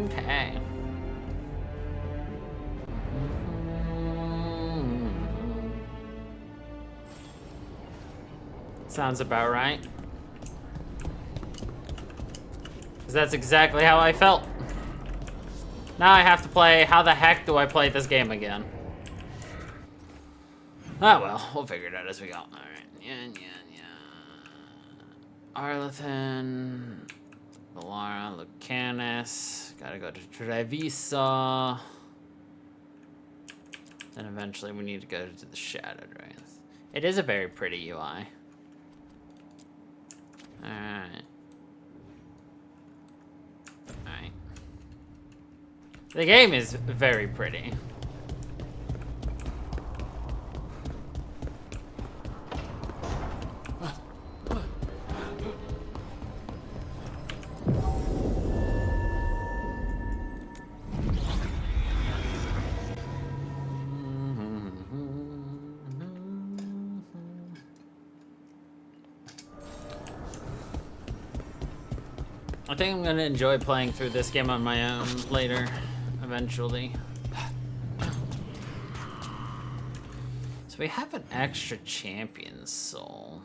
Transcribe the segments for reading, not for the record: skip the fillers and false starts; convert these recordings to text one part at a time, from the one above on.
Okay. Sounds about right. 'Cause that's exactly how I felt. Now I have to play, how the heck do I play this game again? Ah well, we'll figure it out as we go. Alright. Yeah. Arlethan, Valara, Lucanus. Gotta go to Trevisa. Then eventually we need to go to the Shadowed Wraith. It is a very pretty UI. Alright. The game is very pretty. I think I'm gonna enjoy playing through this game on my own later, eventually. So we have an extra champion soul.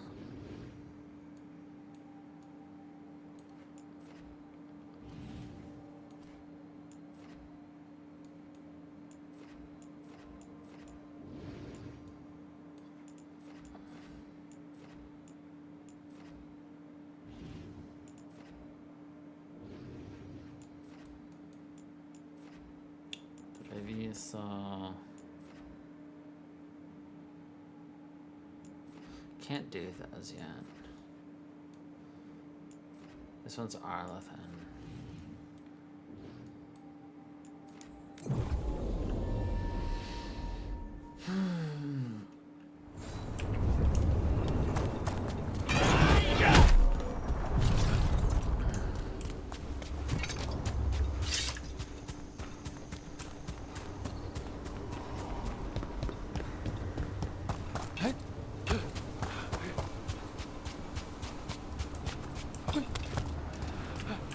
So can't do those yet. This one's Arlethan.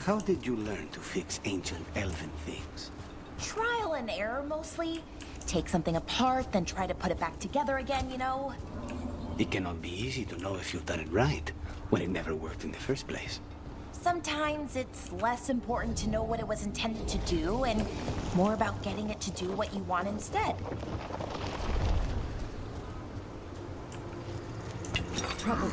How did you learn to fix ancient elven things? Trial and error, mostly. Take something apart, then try to put it back together again, you know? It cannot be easy to know if you've done it right, when it never worked in the first place. Sometimes it's less important to know what it was intended to do, and more about getting it to do what you want instead. Trouble.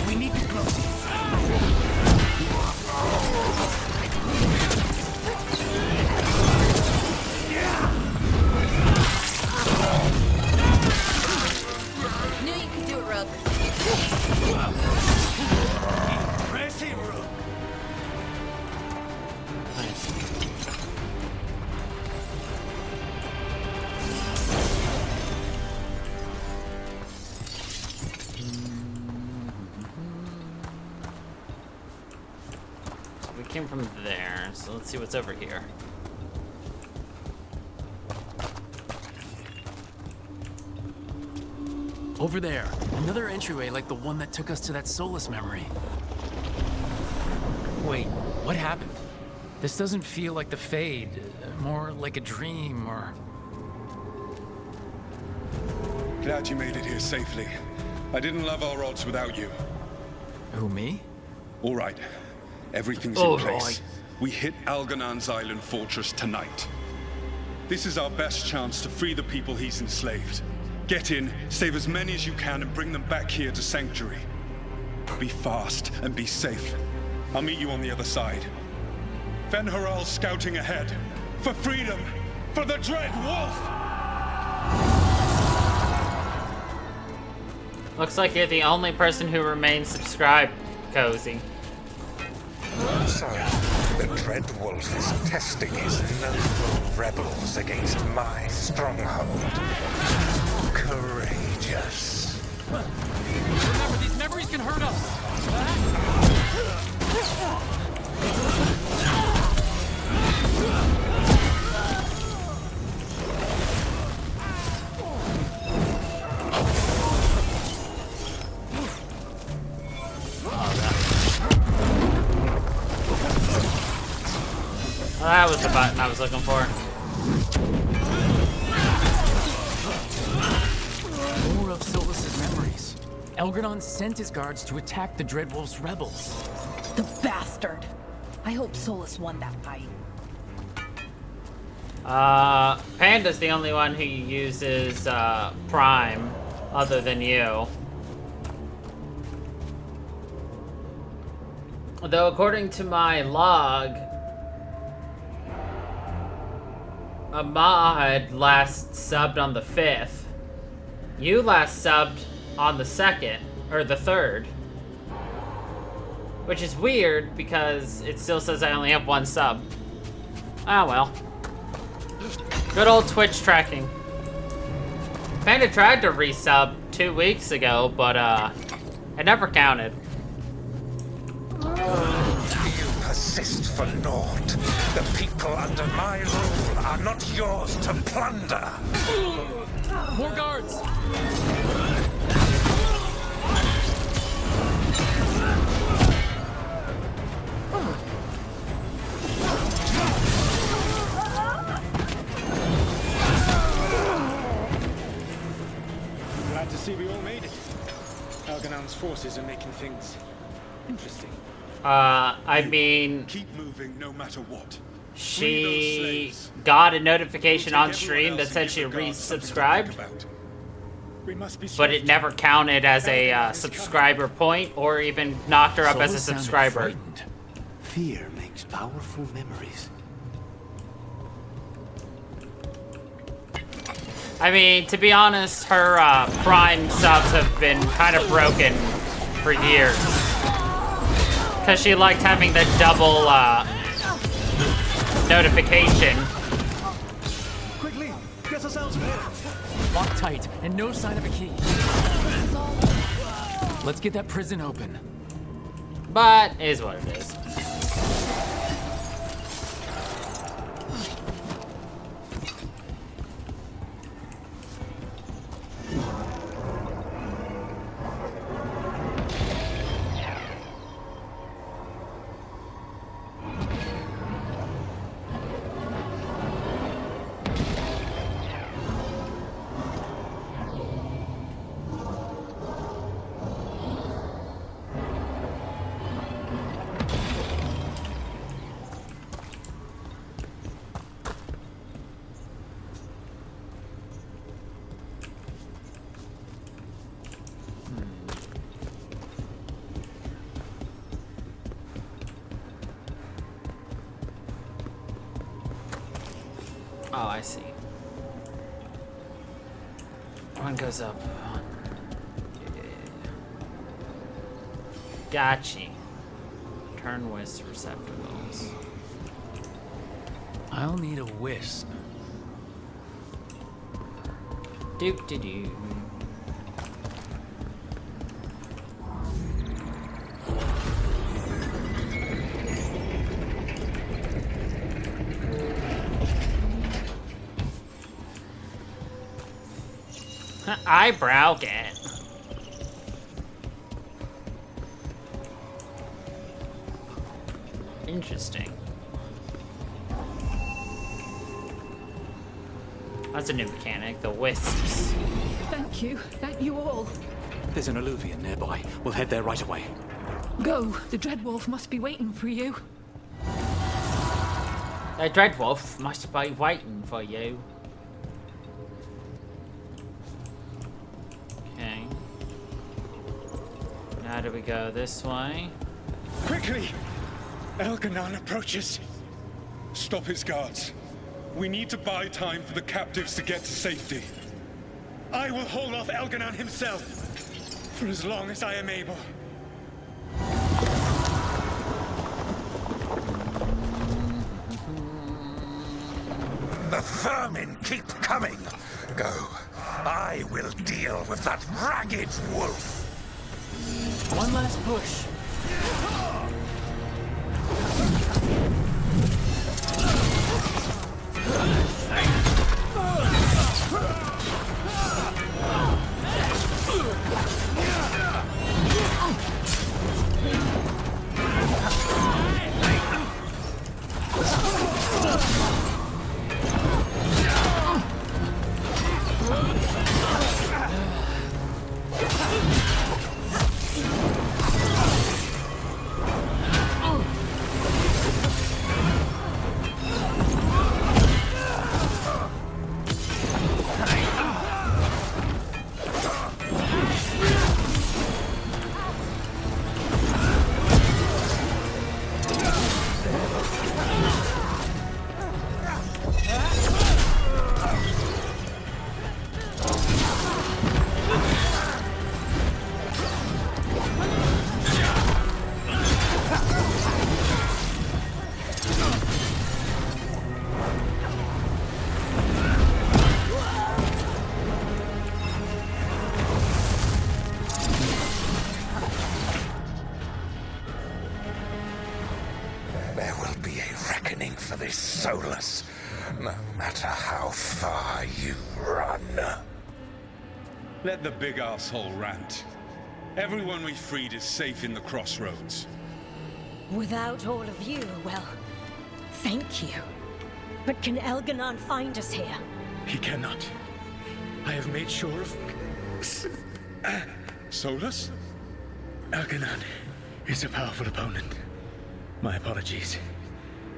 We need to close it. Knew you could do it, Rook. Impressive, Rook. We came from there, so let's see what's over here. Over there, another entryway like the one that took us to that Solus memory. Wait, what happened? This doesn't feel like the Fade, more like a dream or... Glad you made it here safely. I didn't love our odds without you. Who, me? All right. Everything's All in place. right. We hit Alganan's island fortress tonight. This is our best chance to free the people he's enslaved. Get in, save as many as you can, and bring them back here to Sanctuary. Be fast and be safe. I'll meet you on the other side. Fen-Haral scouting ahead. For freedom! For the Dread Wolf! Looks like you're the only person who remains subscribed, Cozy. So, the Dread Wolf is testing his noble rebels against my stronghold. Courageous. Remember, these memories can hurt us! That was the button I was looking for. More of Solus's memories. Elgradon sent his guards to attack the Dreadwolf's rebels. The bastard! I hope Solus won that fight. Panda's the only one who uses, Prime, other than you. Though, according to my log, Ahmad last subbed on the 5th. You last subbed on the 2nd, or the 3rd. Which is weird, because it still says I only have 1 sub. Ah, well. Good old Twitch tracking. Panda tried to resub 2 weeks ago, but, it never counted. You persist for naught. The people under my rule are not yours to plunder. More guards! Glad to see we all made it. Alganon's forces are making things interesting. I mean, Keep moving no matter what. she got a notification on stream that said she resubscribed, We must be but it never counted as a subscriber point or even knocked her up as a Solus sounded subscriber. frightened. Fear makes powerful memories. I mean, to be honest, her Prime subs have been kind of broken for years. Because she liked having the double notification. Quickly, get ourselves prepared. Locked tight, and no sign of a key. Let's get that prison open. But, is what it is. Oh, I see. One goes up. Gotcha. Turn wisp receptacles. I'll need a wisp. Doop de doo. Eyebrow get. Interesting. That's a new mechanic, the wisps. Thank you. Thank you all. There's an alluvion nearby. We'll head there right away. Go. The Dreadwolf must be waiting for you. The Dreadwolf must be waiting for you. Okay. Now do we go this way? Quickly! Elganon approaches. Stop his guards. We need to buy time for the captives to get to safety. I will hold off Elganon himself for as long as I am able. The vermin keep coming. Go. I will deal with that ragged wolf. One last push. No matter how far you run. Let the big asshole rant. Everyone we freed is safe in the crossroads. Without all of you, well, thank you. But can Elganon find us here? He cannot. I have made sure of... Solus? Elganon is a powerful opponent. My apologies.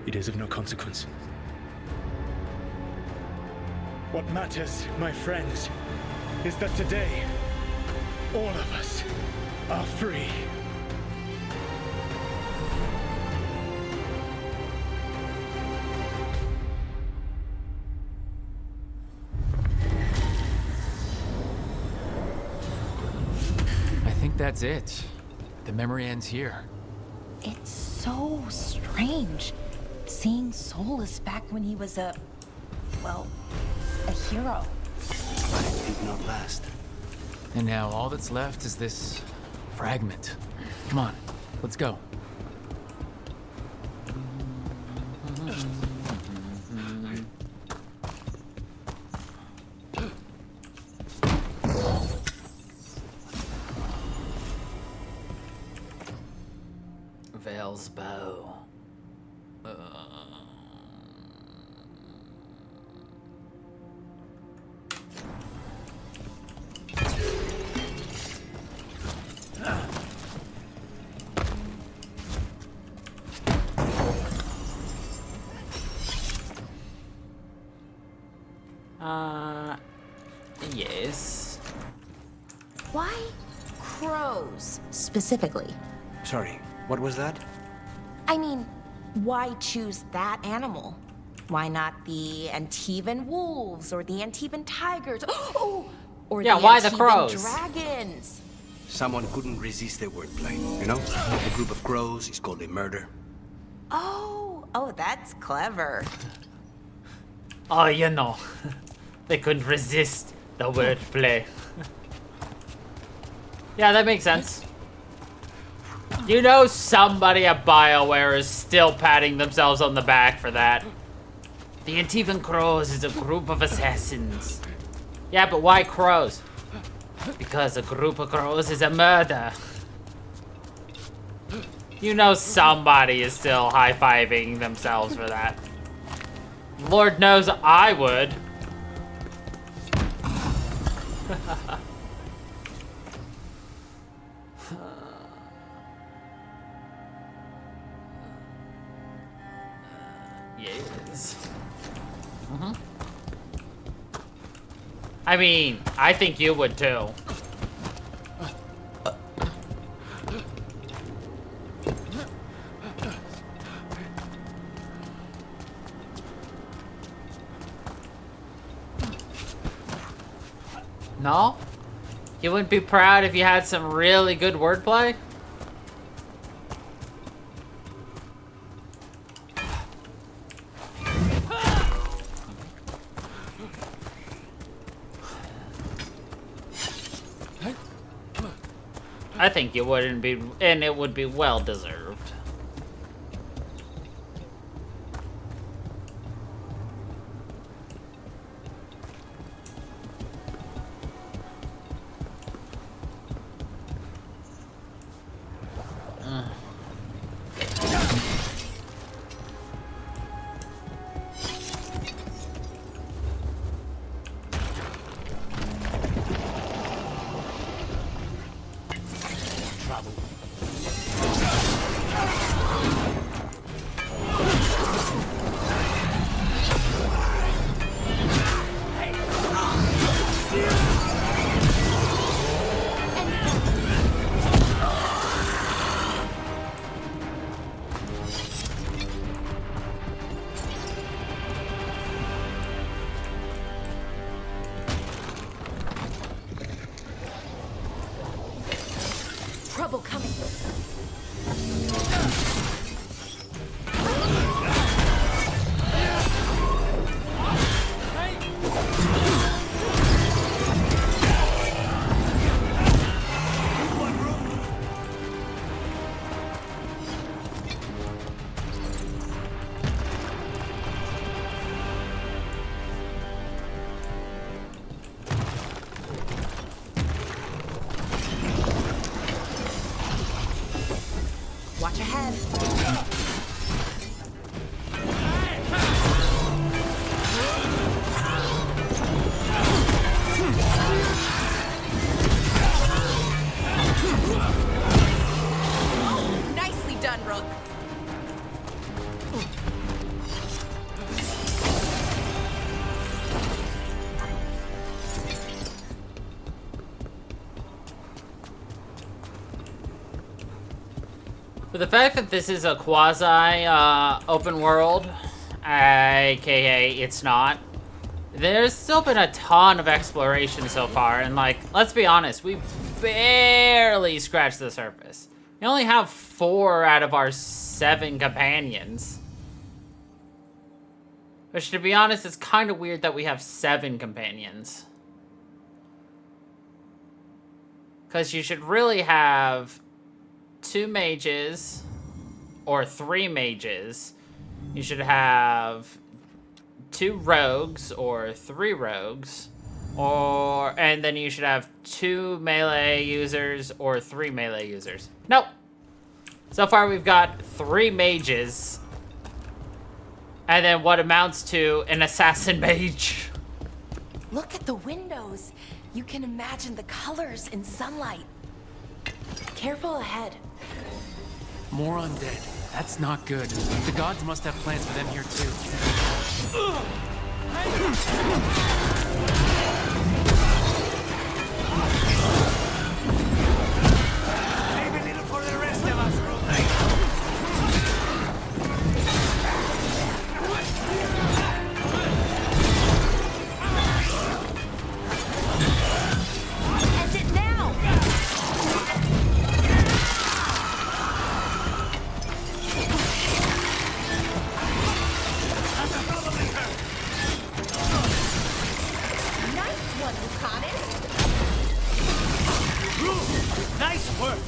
It is of no consequence. What matters, my friends, is that today, all of us are free. I think that's it. The memory ends here. It's so strange seeing Solus back when he was a hero. But it did not last. And now all that's left is this fragment. Come on, let's go. Veil's bow. Yes. Why crows specifically? Sorry, what was that? I mean, why choose that animal? Why not the Antivan wolves or the Antivan tigers? Oh, or Yeah, the why the Antivan crows? dragons? Someone couldn't resist the wordplay, you know? A group of crows is called a murder. Oh, that's clever. Oh, you know. They couldn't resist the wordplay. Yeah, that makes sense. You know somebody at BioWare is still patting themselves on the back for that. The Antivan Crows is a group of assassins. Yeah, but why crows? Because a group of crows is a murder. You know somebody is still high-fiving themselves for that. Lord knows I would. Yes. I mean, I think you would too. No? You wouldn't be proud if you had some really good wordplay? I think you wouldn't be, and it would be well deserved. But the fact that this is a quasi open world, aka it's not, there's still been a ton of exploration so far, and like, let's be honest, we've barely scratched the surface. We only have 4 out of our 7 companions. Which, to be honest, it's kind of weird that we have 7 companions. Because you should really have 2 mages, or 3 mages. You should have 2 rogues, or 3 rogues. And then you should have 2 melee users, or 3 melee users. Nope. So far we've got 3 mages. And then what amounts to an assassin mage. Look at the windows. You can imagine the colors in sunlight. Careful ahead. More undead. That's not good. The gods must have plans for them here too. Leave a little for the rest of us, End it now! Nice one, Lucanus! Nice work!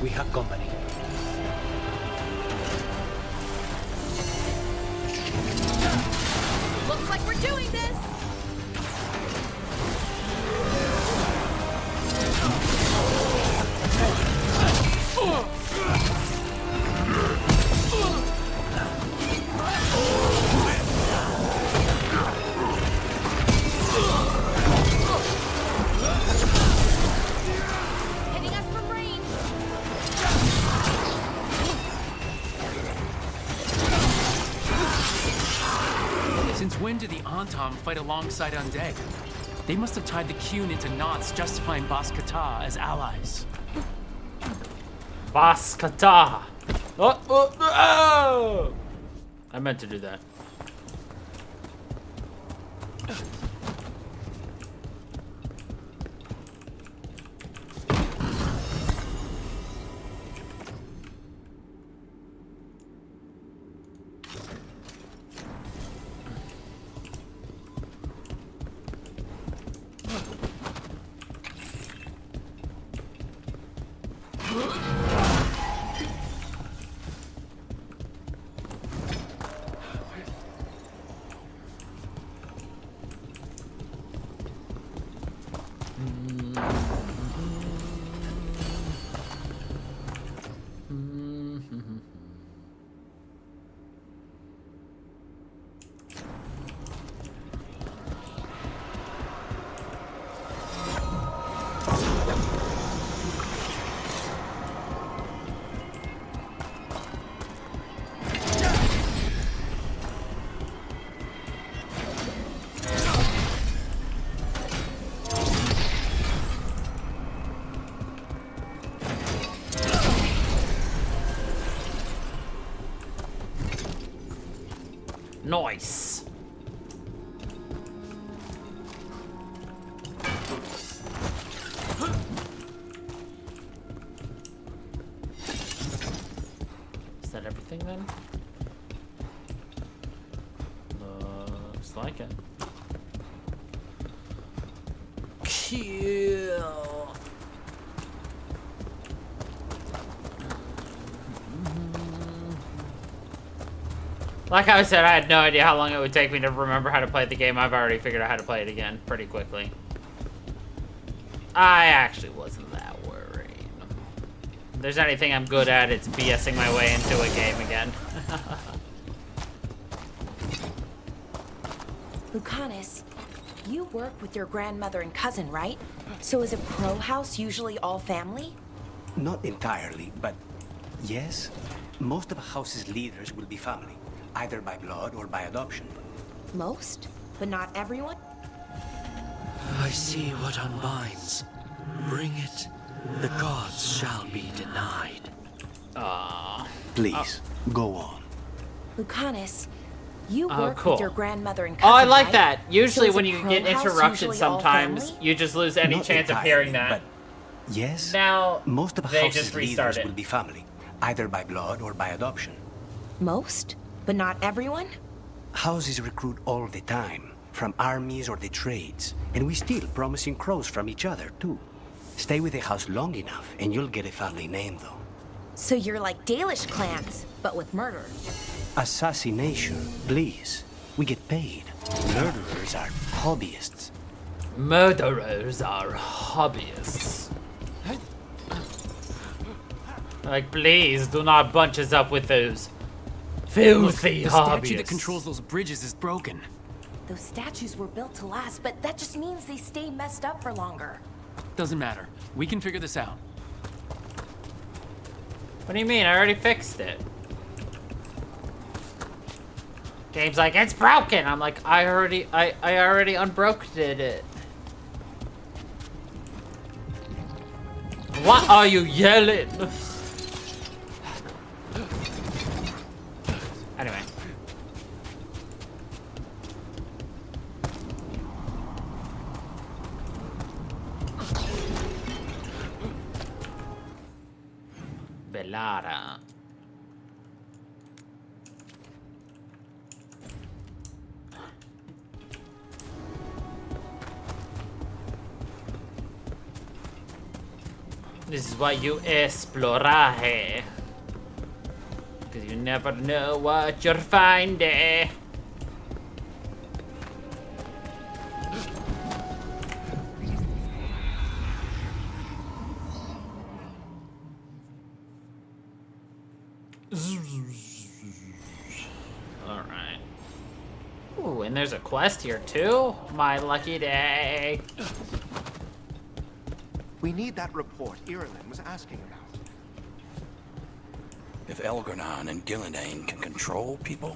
We have company. Looks like we're doing this! Hitting us from range! Since when do the Antam fight alongside undead? They must have tied the Qun into knots, justifying Baskata as allies. Baskata. Oh! I meant to do that. Nice. Is that everything then? Looks like it. kill. Like I said, I had no idea how long it would take me to remember how to play the game. I've already figured out how to play it again pretty quickly. I actually wasn't that worried. If there's anything I'm good at, it's BSing my way into a game again. Lucanus, you work with your grandmother and cousin, right? So is a pro house usually all family? Not entirely, but yes. Most of a house's leaders will be family, either by blood or by adoption. Most, but not everyone? I see what unbinds. Bring it. The gods shall be denied. Please, go on. Lucanus, you work cool. with your grandmother and Oh, cousin, I like right? that. Usually So is when a you pro get house interruptions usually all sometimes, family? you just lose any Not chance of entirely, hearing that. But yes. Now, most of a they house's just leaders restarted. will be family, either by blood or by adoption. Most, but not everyone? Houses recruit all the time, from armies or the trades, and we steal promising crows from each other, too. Stay with a house long enough, and you'll get a family name, though. So you're like Dalish clans, but with murder. Assassination, please. We get paid. Murderers are hobbyists. Murderers are hobbyists. Like, please do not bunch us up with those filthy The hobbyists. statue that controls those bridges is broken. Those statues were built to last, but that just means they stay messed up for longer. Doesn't matter. We can figure this out. What do you mean? I already fixed it. Game's like, it's broken. I'm like, I already unbroken it. What are you yelling? Anyway. Velada. This is why you explorare. Because you never know what you're finding. Alright. Ooh, and there's a quest here too? My lucky day. We need that report Irulan was asking about. If Elgar'nan and Gillenane can control people,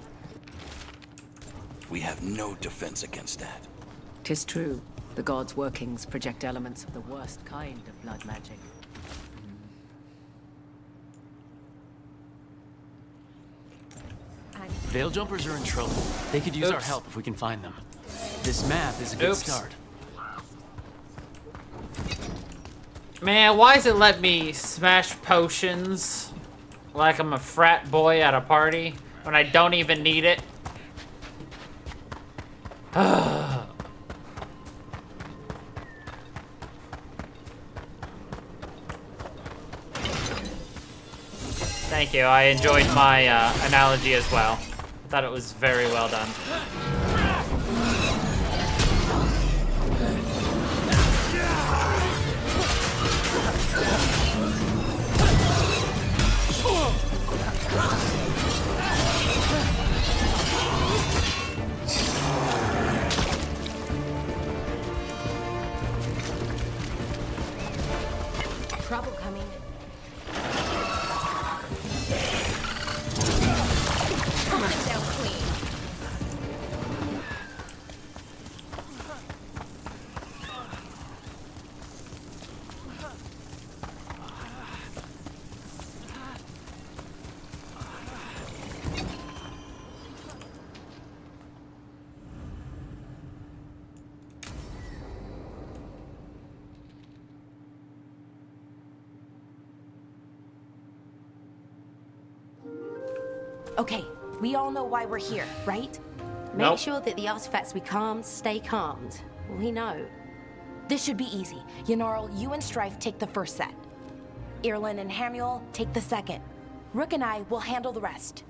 we have no defense against that. 'Tis true. The gods' workings project elements of the worst kind of blood magic. Veil jumpers are in trouble. They could use our Oops. help if we can find them. This map is a good Oops. start. Man, why does it let me smash potions like I'm a frat boy at a party when I don't even need it? Thank you. I enjoyed my analogy as well. I thought it was very well done. Trouble coming. Down clean. Okay, we all know why we're here, right? Make sure that the artifacts we calmed stay calmed. We know. This should be easy. Yanarl, you and Strife take the first set. Irlin and Hamuel take the second. Rook and I will handle the rest.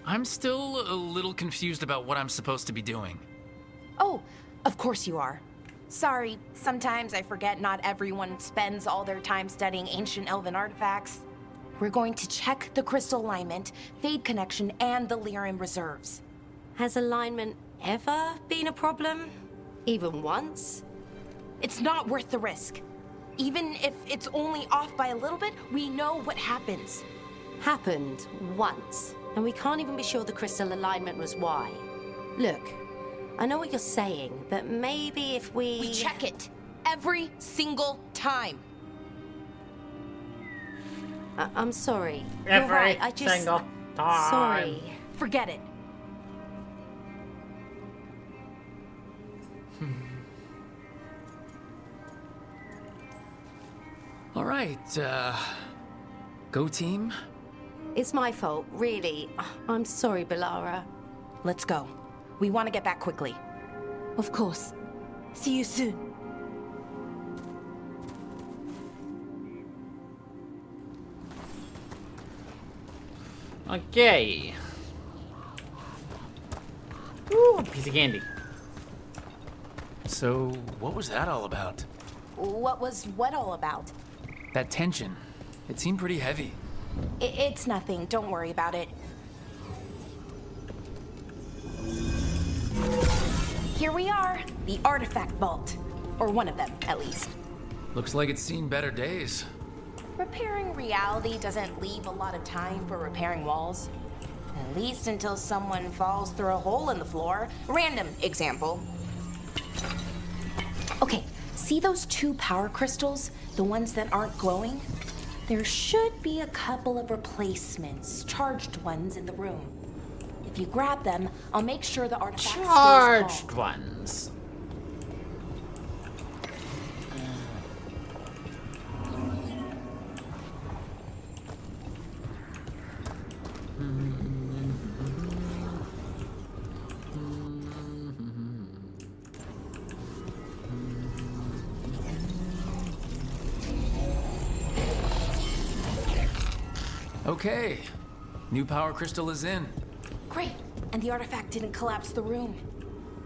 I'm still a little confused about what I'm supposed to be doing. Oh, of course you are. Sorry, sometimes I forget not everyone spends all their time studying ancient elven artifacts. We're going to check the crystal alignment, fade connection, and the Lyran reserves. Has alignment ever been a problem? Even once? It's not worth the risk. Even if it's only off by a little bit, we know what happens. Happened once, and we can't even be sure the crystal alignment was why. Look, I know what you're saying, but maybe if we... We check it every single time. I'm sorry. Every You're right. I just... single time. Sorry. Forget it. All right, go team. It's my fault, really. I'm sorry, Balara. Let's go. We want to get back quickly. Of course. See you soon. Okay. Ooh, piece of candy. So, what was that all about? What was what all about? That tension. It seemed pretty heavy. It's nothing. Don't worry about it. Here we are. The artifact vault. Or one of them, at least. Looks like it's seen better days. Repairing reality doesn't leave a lot of time for repairing walls. At least until someone falls through a hole in the floor. Random example. Okay, see those 2 power crystals? The ones that aren't glowing? There should be a couple of replacements, charged ones in the room. If you grab them, I'll make sure the artifact stays calm. Charged ones. Okay, new power crystal is in. Great, and the artifact didn't collapse the room.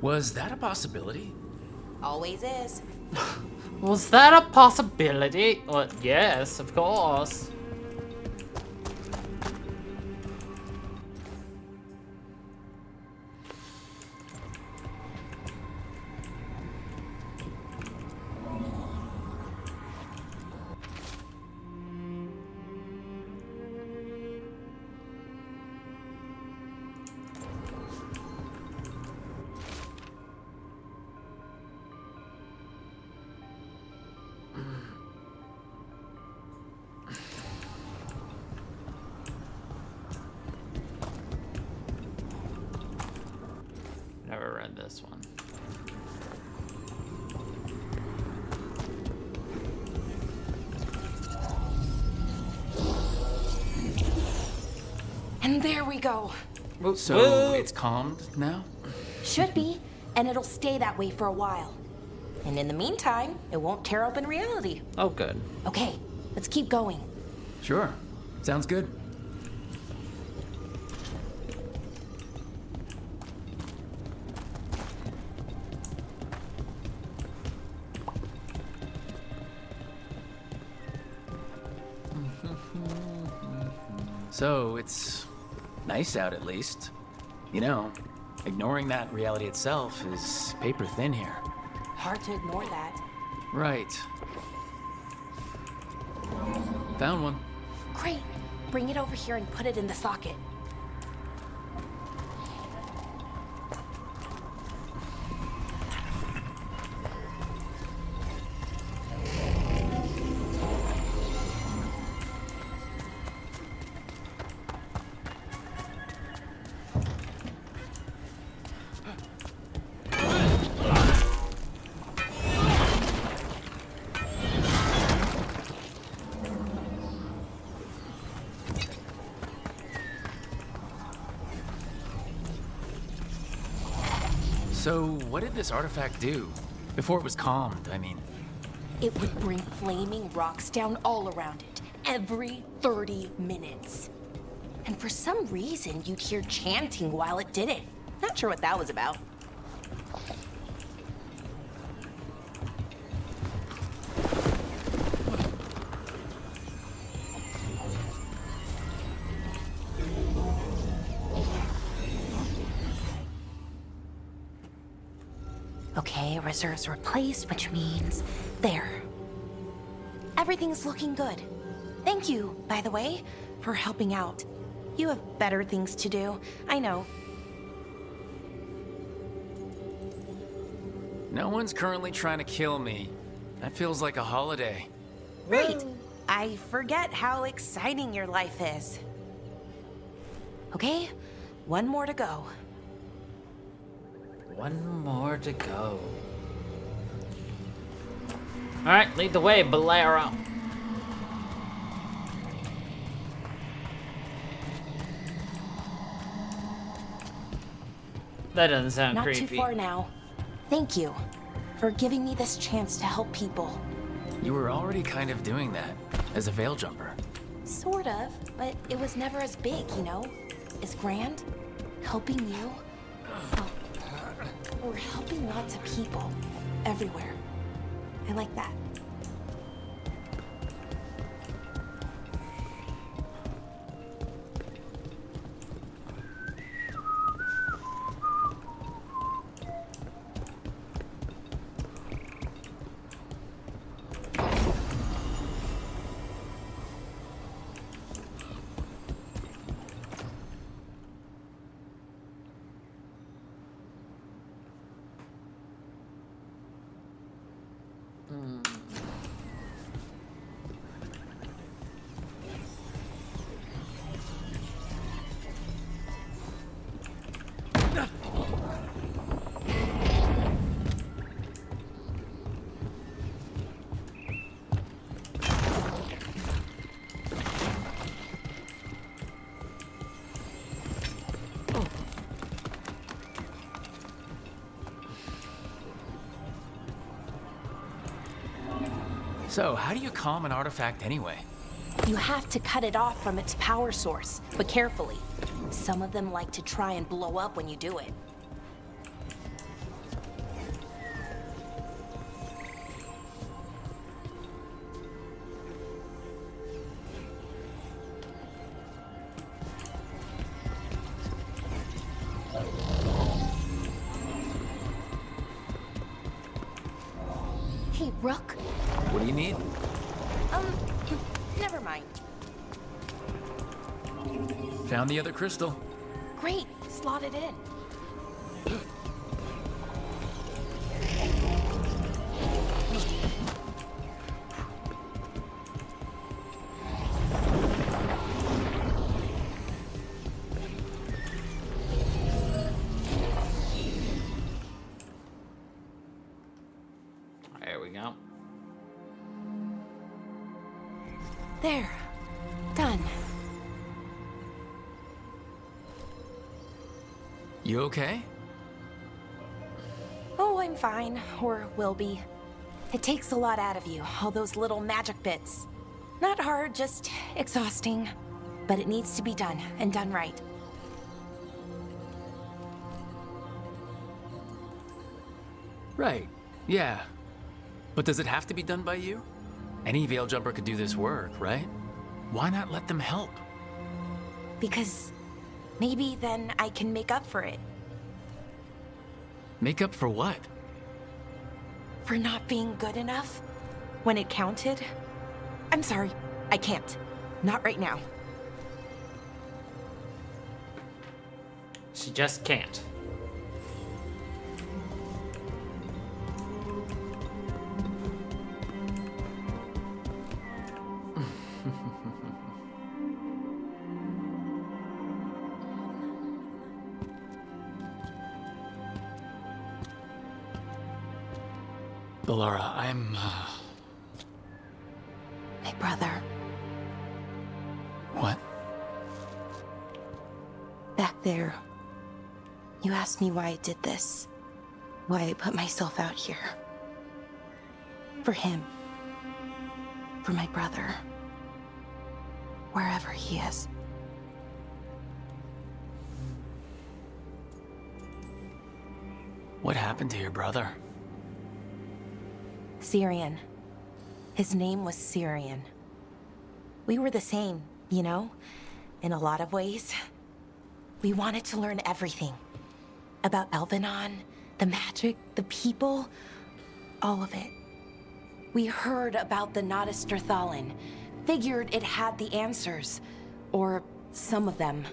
Was that a possibility? Always is. Was that a possibility? Well, yes, of course. Never read this one. And there we go. So it's calmed now? Should be, and it'll stay that way for a while. And in the meantime, it won't tear open reality. Oh, good. Okay, let's keep going. Sure. Sounds good. So, it's nice out at least. You know, ignoring that reality itself is paper thin here. Hard to ignore that. Right. Found one. Great. Bring it over here and put it in the socket. So, what did this artifact do? Before it was calmed, I mean. It would bring flaming rocks down all around it, every 30 minutes. And for some reason, you'd hear chanting while it did it. Not sure what that was about. Okay, reserves replaced, which means there. Everything's looking good. Thank you, by the way, for helping out. You have better things to do, I know. No one's currently trying to kill me. That feels like a holiday. Great. I forget how exciting your life is. Okay, one more to go. One more to go. Alright, lead the way, Bolero. That doesn't sound Not creepy. Not too far now. Thank you for giving me this chance to help people. You were already kind of doing that, as a veil jumper. Sort of, but it was never as big, you know? As grand. Helping you. Oh, we're helping lots of people. Everywhere. I like that. So, how do you calm an artifact anyway? You have to cut it off from its power source, but carefully. Some of them like to try and blow up when you do it. Hey, Rook. What do you need? Never mind. Found the other crystal. Great, slot it in. There we go. There. Done. You okay? Oh, I'm fine. Or will be. It takes a lot out of you, all those little magic bits. Not hard, just exhausting. But it needs to be done, and done right. Right. Yeah. But does it have to be done by you? Any veil jumper could do this work, right? Why not let them help? Because maybe then I can make up for it. Make up for what? For not being good enough when it counted. I'm sorry, I can't. Not right now. She just can't. Laura, I'm, My brother. What? Back there. You asked me why I did this. why I put myself out here. For him. For my brother. Wherever he is. What happened to your brother? Syrian. His name was Syrian. We were the same, you know? In a lot of ways. We wanted to learn everything. About Elvenon, the magic, the people, all of it. We heard about the Notisterthalin, figured it had the answers, or some of them.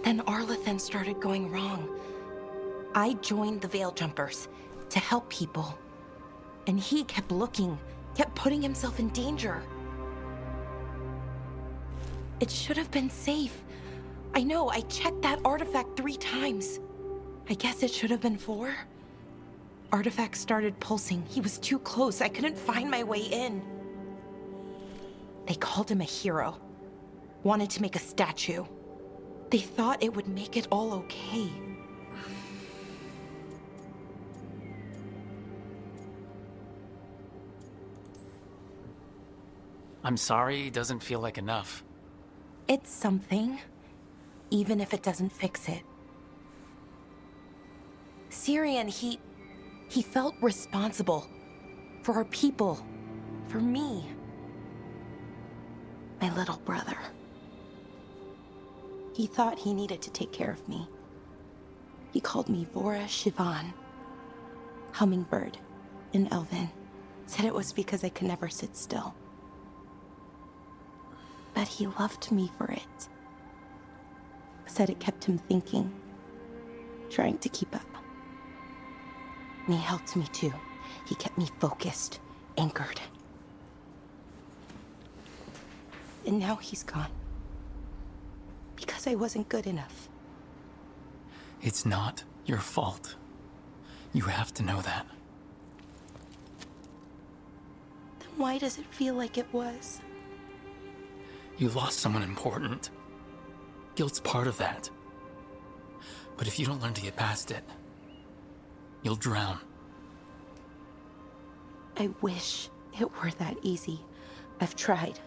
Then Arlathan started going wrong. I joined the Veil Jumpers to help people. And he kept looking, kept putting himself in danger. It should have been safe. I know, I checked that artifact 3 times. I guess it should have been 4. Artifact started pulsing. He was too close. I couldn't find my way in. They called him a hero. Wanted to make a statue. They thought it would make it all okay. I'm sorry, doesn't feel like enough. It's something, even if it doesn't fix it. Syrian, he felt responsible for our people, for me, my little brother. He thought he needed to take care of me. He called me Vora Shivan, hummingbird in Elven. Said it was because I could never sit still. But he loved me for it. Said it kept him thinking, trying to keep up. And he helped me too. He kept me focused, anchored. And now he's gone. Because I wasn't good enough. It's not your fault. You have to know that. Then why does it feel like it was? You lost someone important. Guilt's part of that. But if you don't learn to get past it, you'll drown. I wish it were that easy. I've tried.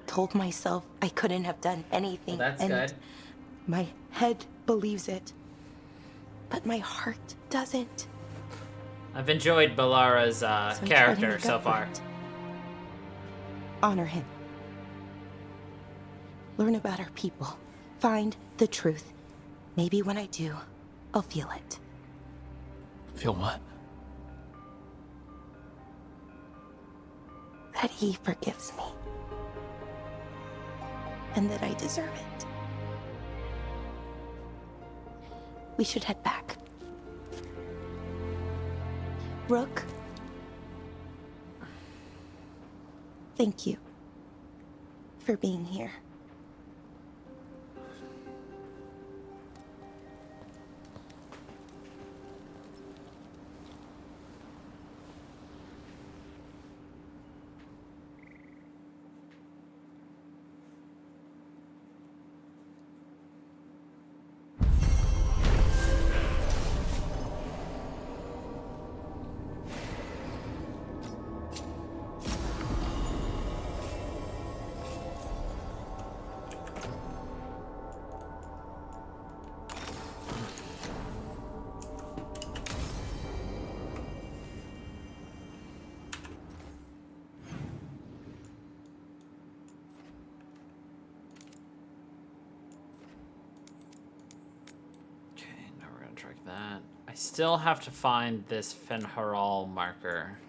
Told myself I couldn't have done anything. Well, that's and good. My head believes it. But my heart doesn't. I've enjoyed Balara's So I'm trying character to make so up for far. it. Honor him. Learn about our people. Find the truth. Maybe when I do, I'll feel it. Feel what? That he forgives me. And that I deserve it. We should head back. Rook. Thank you for being here. That. I still have to find this Fenharal marker.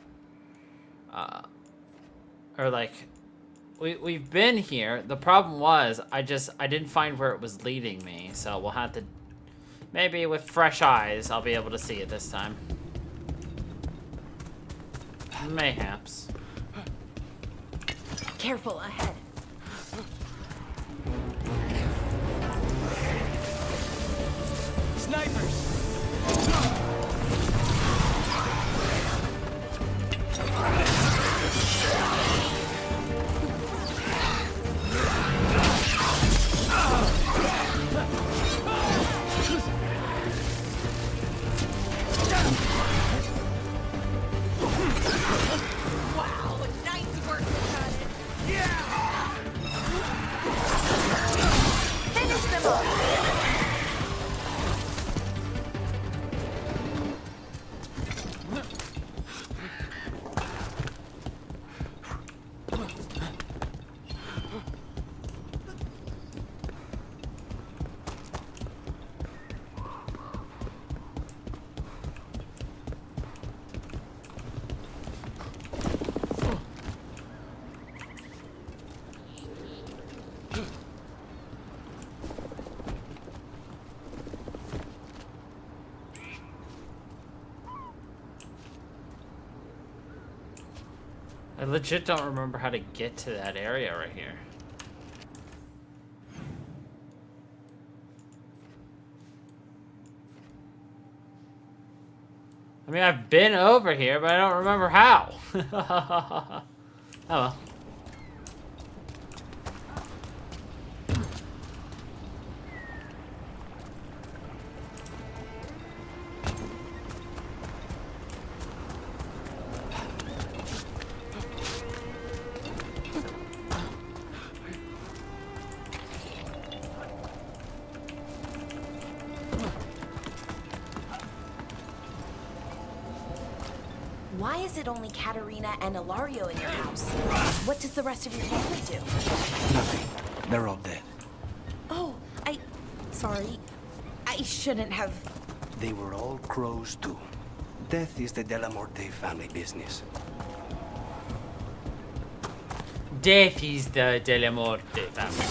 Or like, we've been here. The problem was I didn't find where it was leading me. So we'll have to, maybe with fresh eyes, I'll be able to see it this time. Mayhaps. Careful ahead. Snipers! I legit don't remember how to get to that area right here. I mean, I've been over here, but I don't remember how. Oh well. Why is it only Katerina and Ilario in your house? What does the rest of your family do? Nothing. They're all dead. Oh, sorry. I shouldn't have... They were all crows too. Death is the Della Morte family business. Death is the Della Morte family.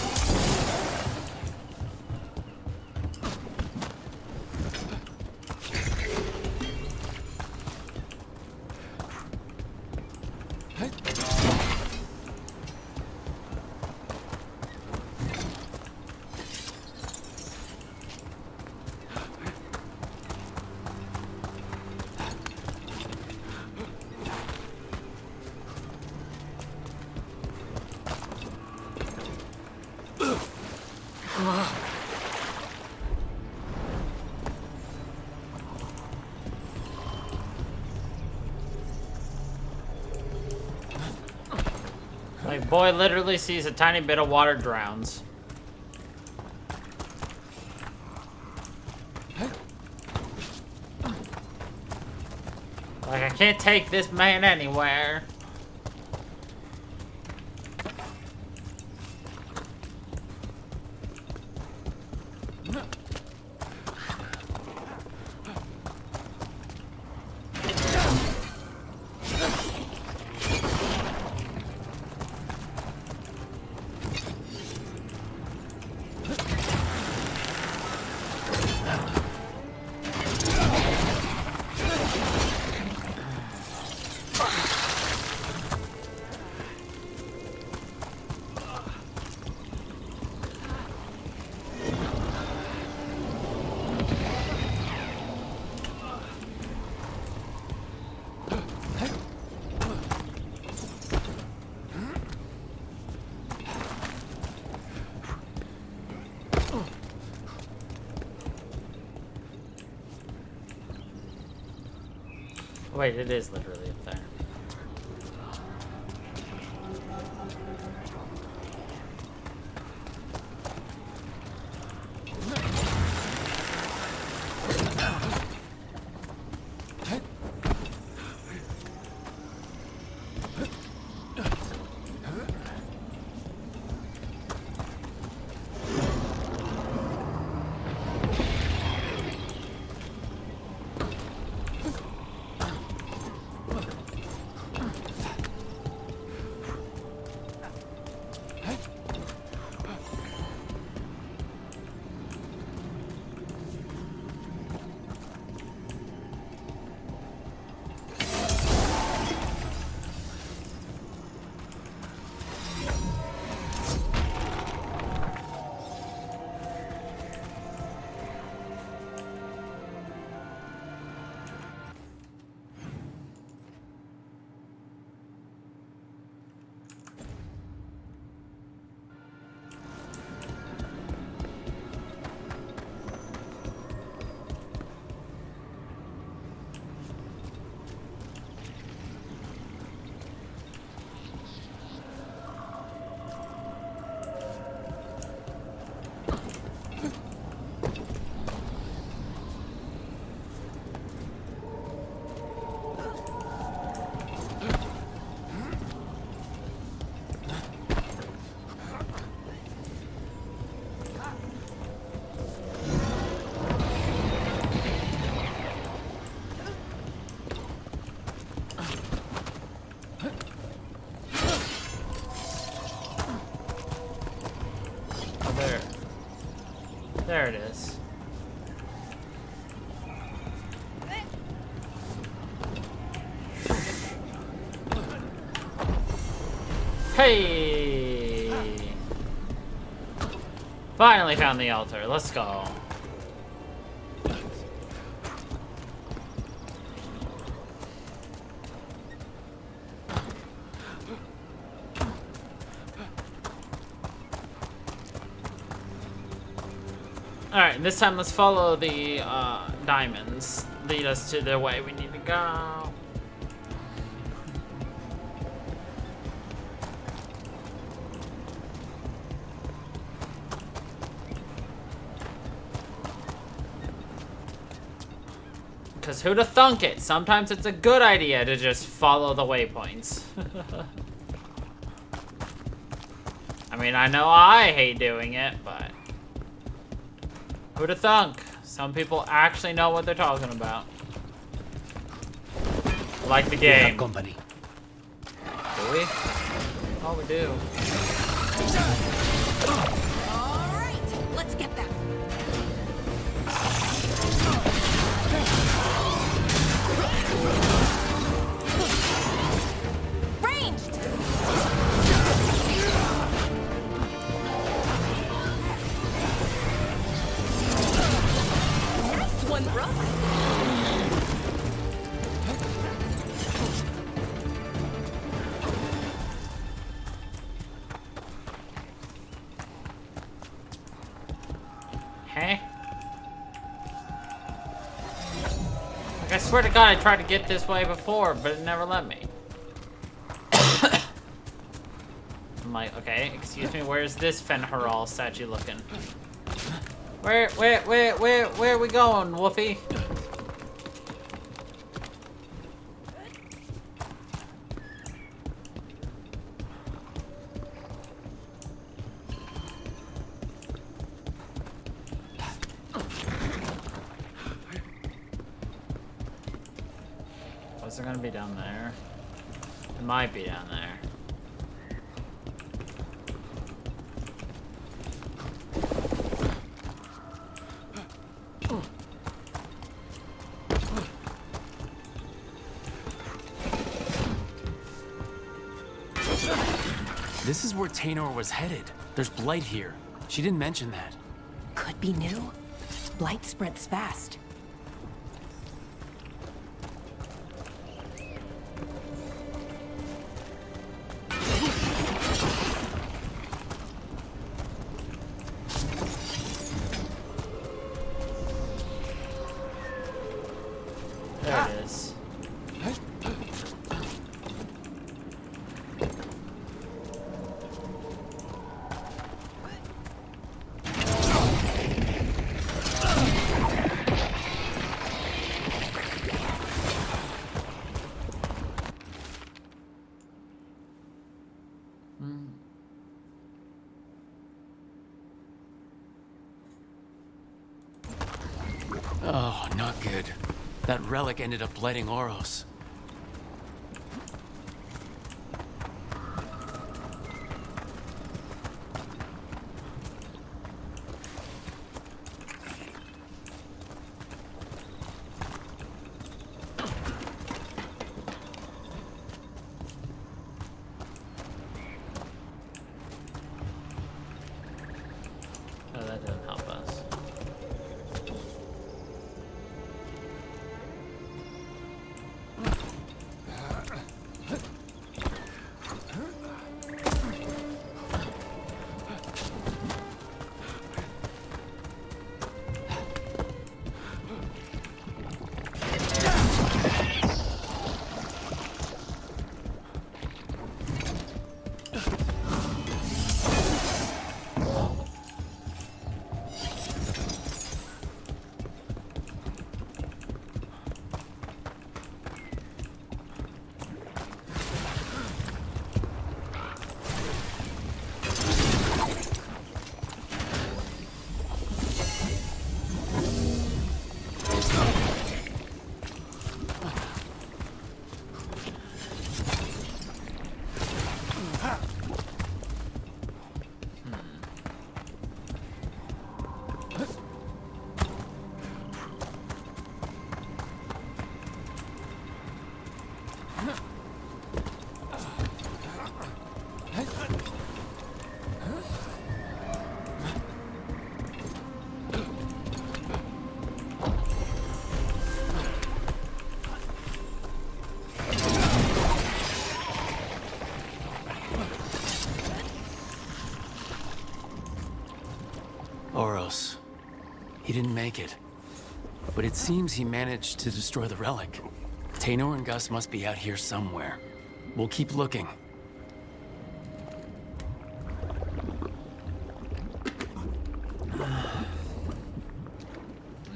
Like, boy literally sees a tiny bit of water, drowns. Like, I can't take this man anywhere. Wait, it is literally up there. There it is. Hey! Finally found the altar. Let's go. Alright, this time let's follow the diamonds. Lead us to the way we need to go. Because who'da thunk it? Sometimes it's a good idea to just follow the waypoints. I mean, I know I hate doing it, but... who'da thunk? Some people actually know what they're talking about. Like the game. We have company. Do we? Oh, we do. All right, let's get them. Ranged. Nice one, bro. Hey? Like, I swear to God, I tried to get this way before, but it never let me. I'm like, okay, excuse me, where's this Fenharal statue looking? Where are we going, Wolfie? Was it gonna be down there? It might be down there. This is where Taynor was headed. There's blight here. She didn't mention that. Could be new. Blight spreads fast. There it is. Oh, not good. That relic ended up blighting Oros. Oh, that didn't help us. He didn't make it. But it seems he managed to destroy the relic. Taynor and Gus must be out here somewhere. We'll keep looking.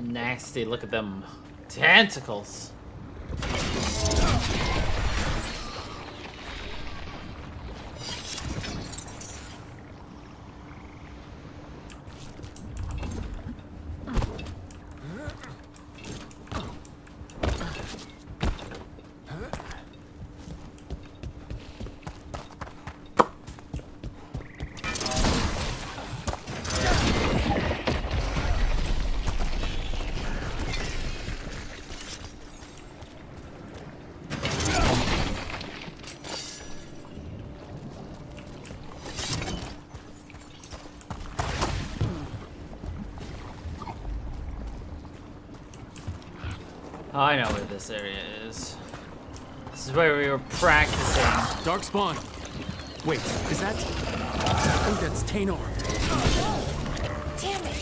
Nasty, look at them tentacles. Oh, I know where this area is. This is where we were practicing. Darkspawn! Wait, is that... I think that's Taynor. Damn it!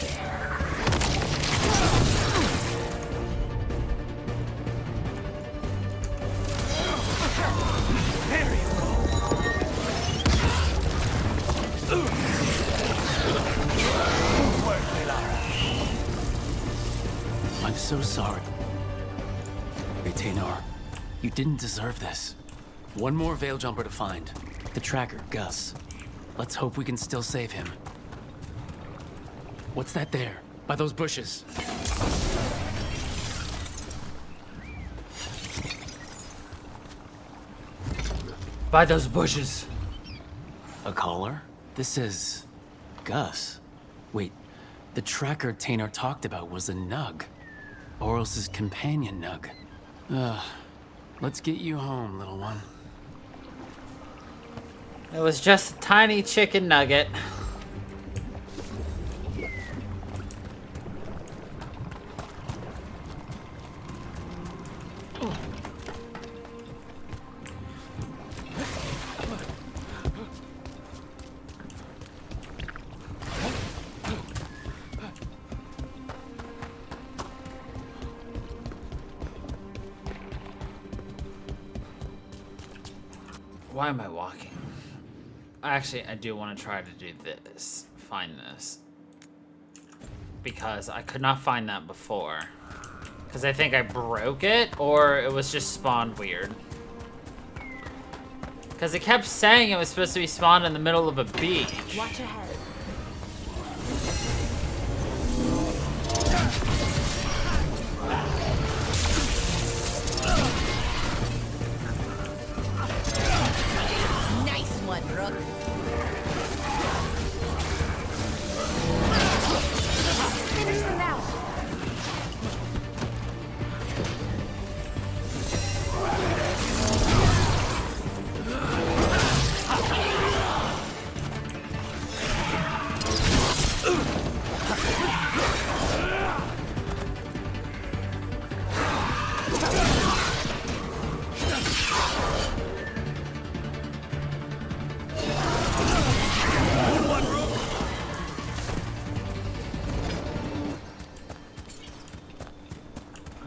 There you go. Good work, Lara. I'm so sorry. Taynor, you didn't deserve this. One more Veil Jumper to find. The tracker, Gus. Let's hope we can still save him. What's that there? By those bushes? By those bushes. A collar? This is... Gus. Wait, the tracker Taynor talked about was a Nug. Oros's companion Nug. Let's get you home, little one. It was just a tiny chicken nugget. Why am I walking? Actually, I do want to try to do this. Find this. Because I could not find that before. Because I think I broke it, or it was just spawned weird. Because it kept saying it was supposed to be spawned in the middle of a beach. Watch ahead.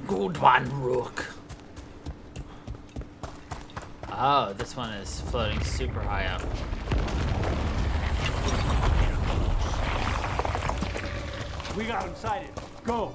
Good one, Rook. Oh, this one is floating super high up. We got him sighted. Go.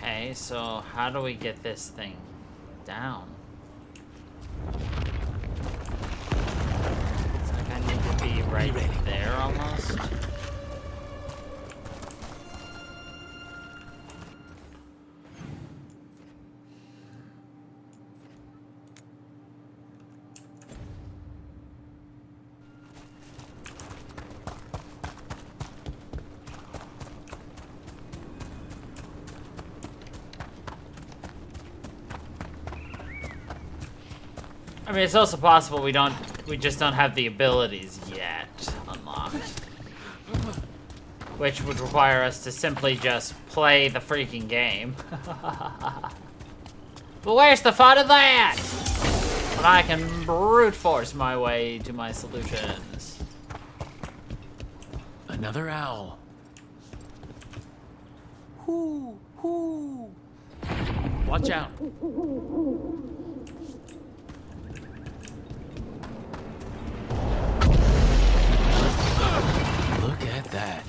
Okay, so how do we get this thing down? It's like I need to be right there almost. I mean, it's also possible we just don't have the abilities yet unlocked. Which would require us to simply just play the freaking game. But where's the fun of that? When I can brute force my way to my solutions. Another owl. Hoo, hoo. Watch out. Look at that.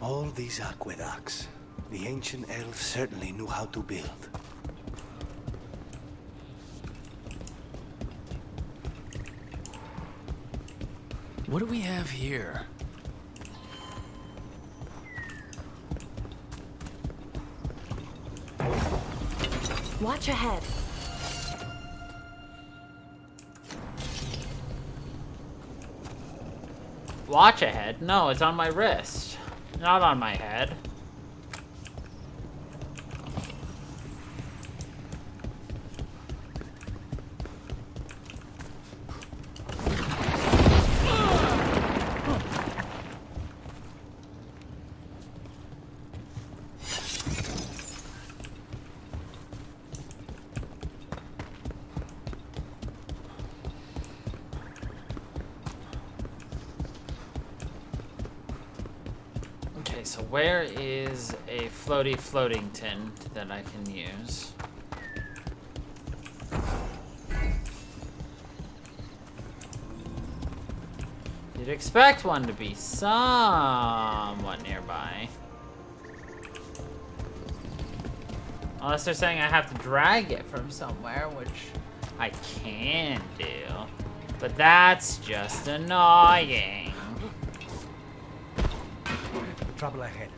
All these aqueducts, the ancient elves certainly knew how to build. What do we have here? Watch ahead. Watch ahead? No, it's on my wrist. Not on my head. So where is a floating tin that I can use? You'd expect one to be somewhat nearby. Unless they're saying I have to drag it from somewhere, which I can do. But that's just annoying. Trouble ahead.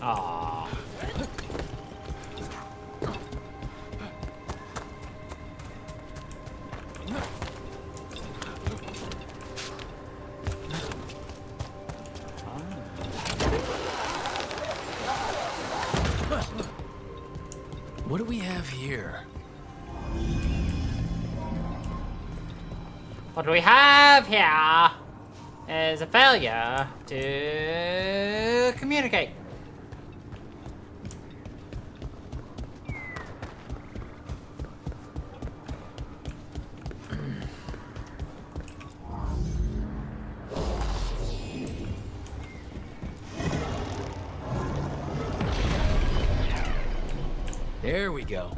Aww. What do we have here? What we have here is a failure to communicate. There we go.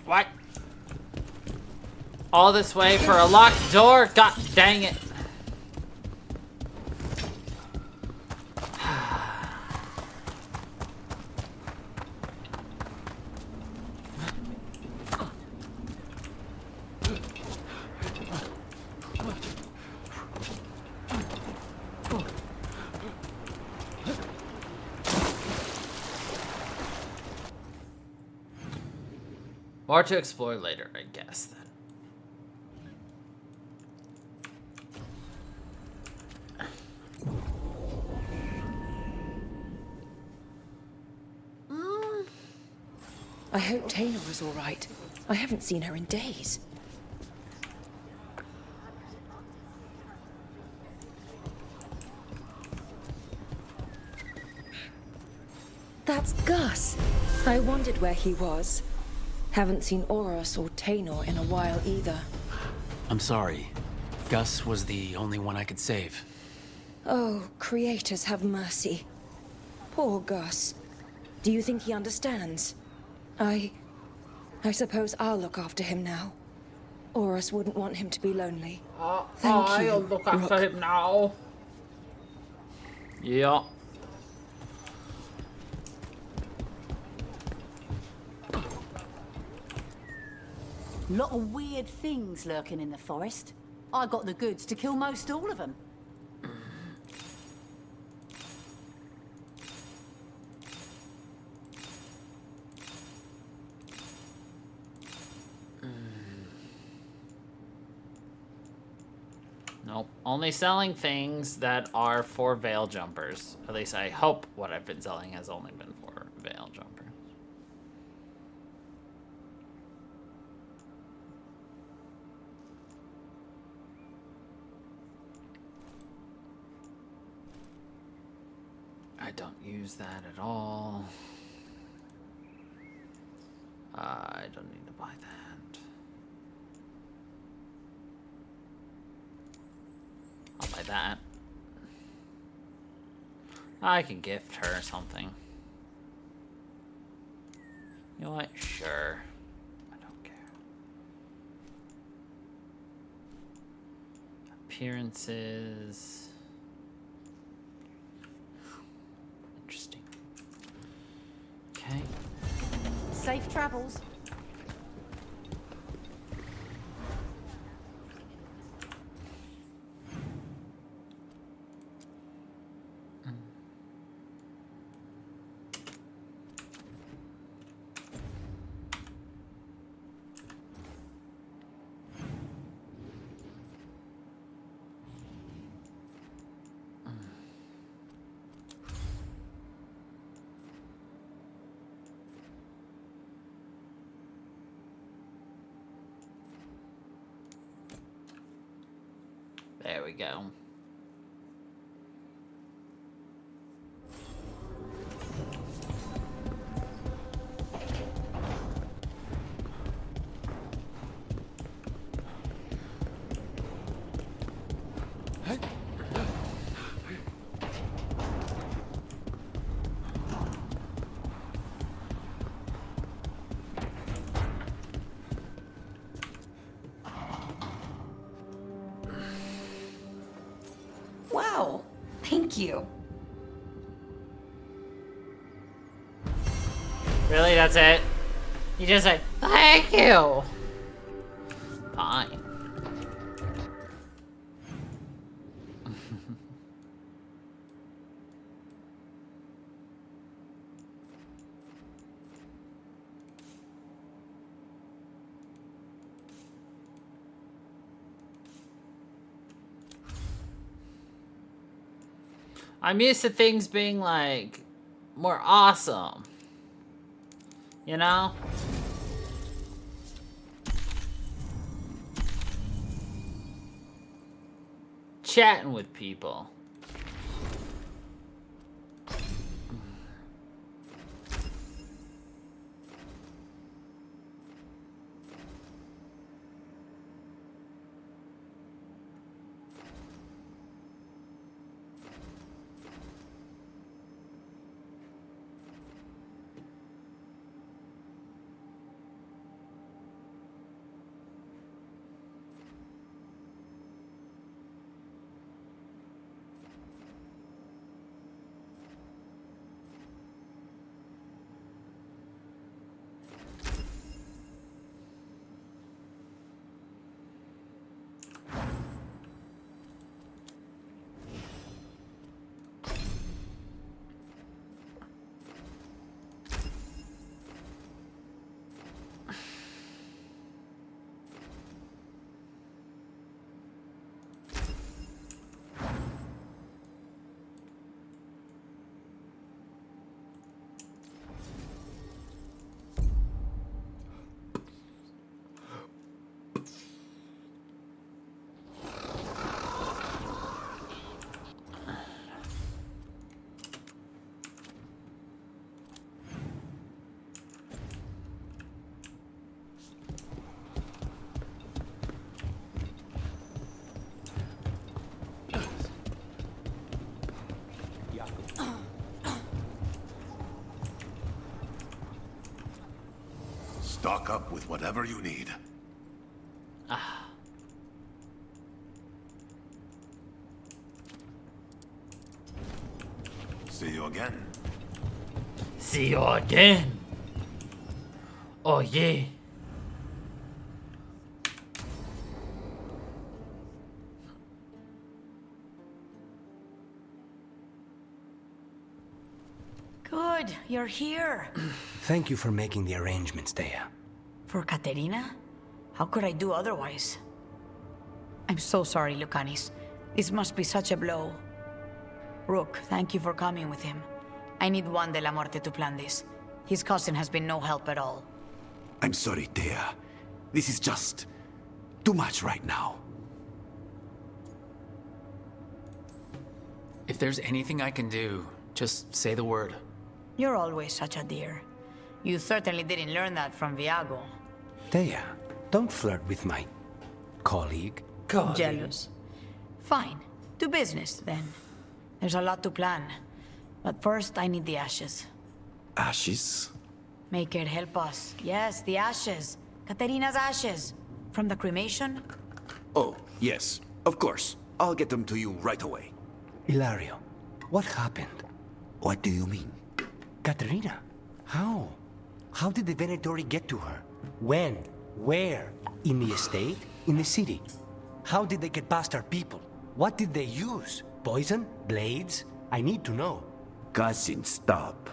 What? All this way for a locked door? God dang it. More to explore later, I guess, then. I hope Taylor is all right. I haven't seen her in days. That's Gus. I wondered where he was. Haven't seen Oros or Taynor in a while either. I'm sorry. Gus was the only one I could save. Oh, creators have mercy. Poor Gus. Do you think he understands? I suppose I'll look after him now. Oros wouldn't want him to be lonely. Thank you, I'll look after him now. Yeah. Lot of weird things lurking in the forest. I got the goods to kill most all of them. Nope. Only selling things that are for veil jumpers. At least I hope what I've been selling has only been for veil jumpers. I don't use that at all. I don't need to buy that. I'll buy that. I can gift her something. You know what? Sure. I don't care. Appearances. Interesting. Okay. Safe travels. There we go. Wow, thank you. Really? That's it? You just say, thank you. Fine. I'm used to things being like more awesome. You know? Chatting with people. Stock up with whatever you need. See you again. See you again. Oh yeah. Good, you're here. Thank you for making the arrangements, Dea. For Katerina? How could I do otherwise? I'm so sorry, Lucanis. This must be such a blow. Rook, thank you for coming with him. I need Juan de la Muerte to plan this. His cousin has been no help at all. I'm sorry, Dea. This is just too much right now. If there's anything I can do, just say the word. You're always such a dear. You certainly didn't learn that from Viago. Dea, don't flirt with my colleague. Jealous? Fine. To business, then. There's a lot to plan. But first, I need the ashes. Ashes? Make it help us. Yes, the ashes. Katerina's ashes. From the cremation? Oh, yes. Of course. I'll get them to you right away. Hilario, what happened? What do you mean? Katerina, how? How did the Venatori get to her? When? Where? In the estate? In the city? How did they get past our people? What did they use? Poison? Blades? I need to know. Cousin, stop.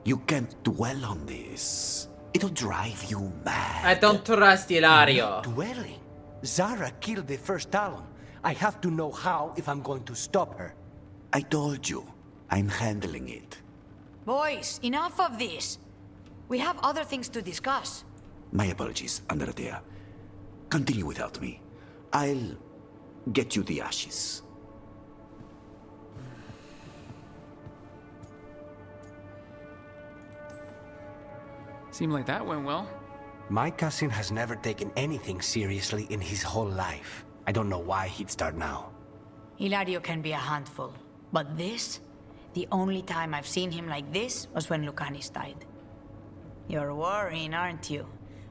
You can't dwell on this. It'll drive you mad. I don't trust Hilario. Dwelling? Zara killed the first Talon. I have to know how if I'm going to stop her. I told you. I'm handling it. Boys, enough of this. We have other things to discuss. My apologies, Andrea. Continue without me. I'll get you the ashes. Seemed like that went well. My cousin has never taken anything seriously in his whole life. I don't know why he'd start now. Hilario can be a handful. But this? The only time I've seen him like this was when Lucanis died. You're worrying, aren't you?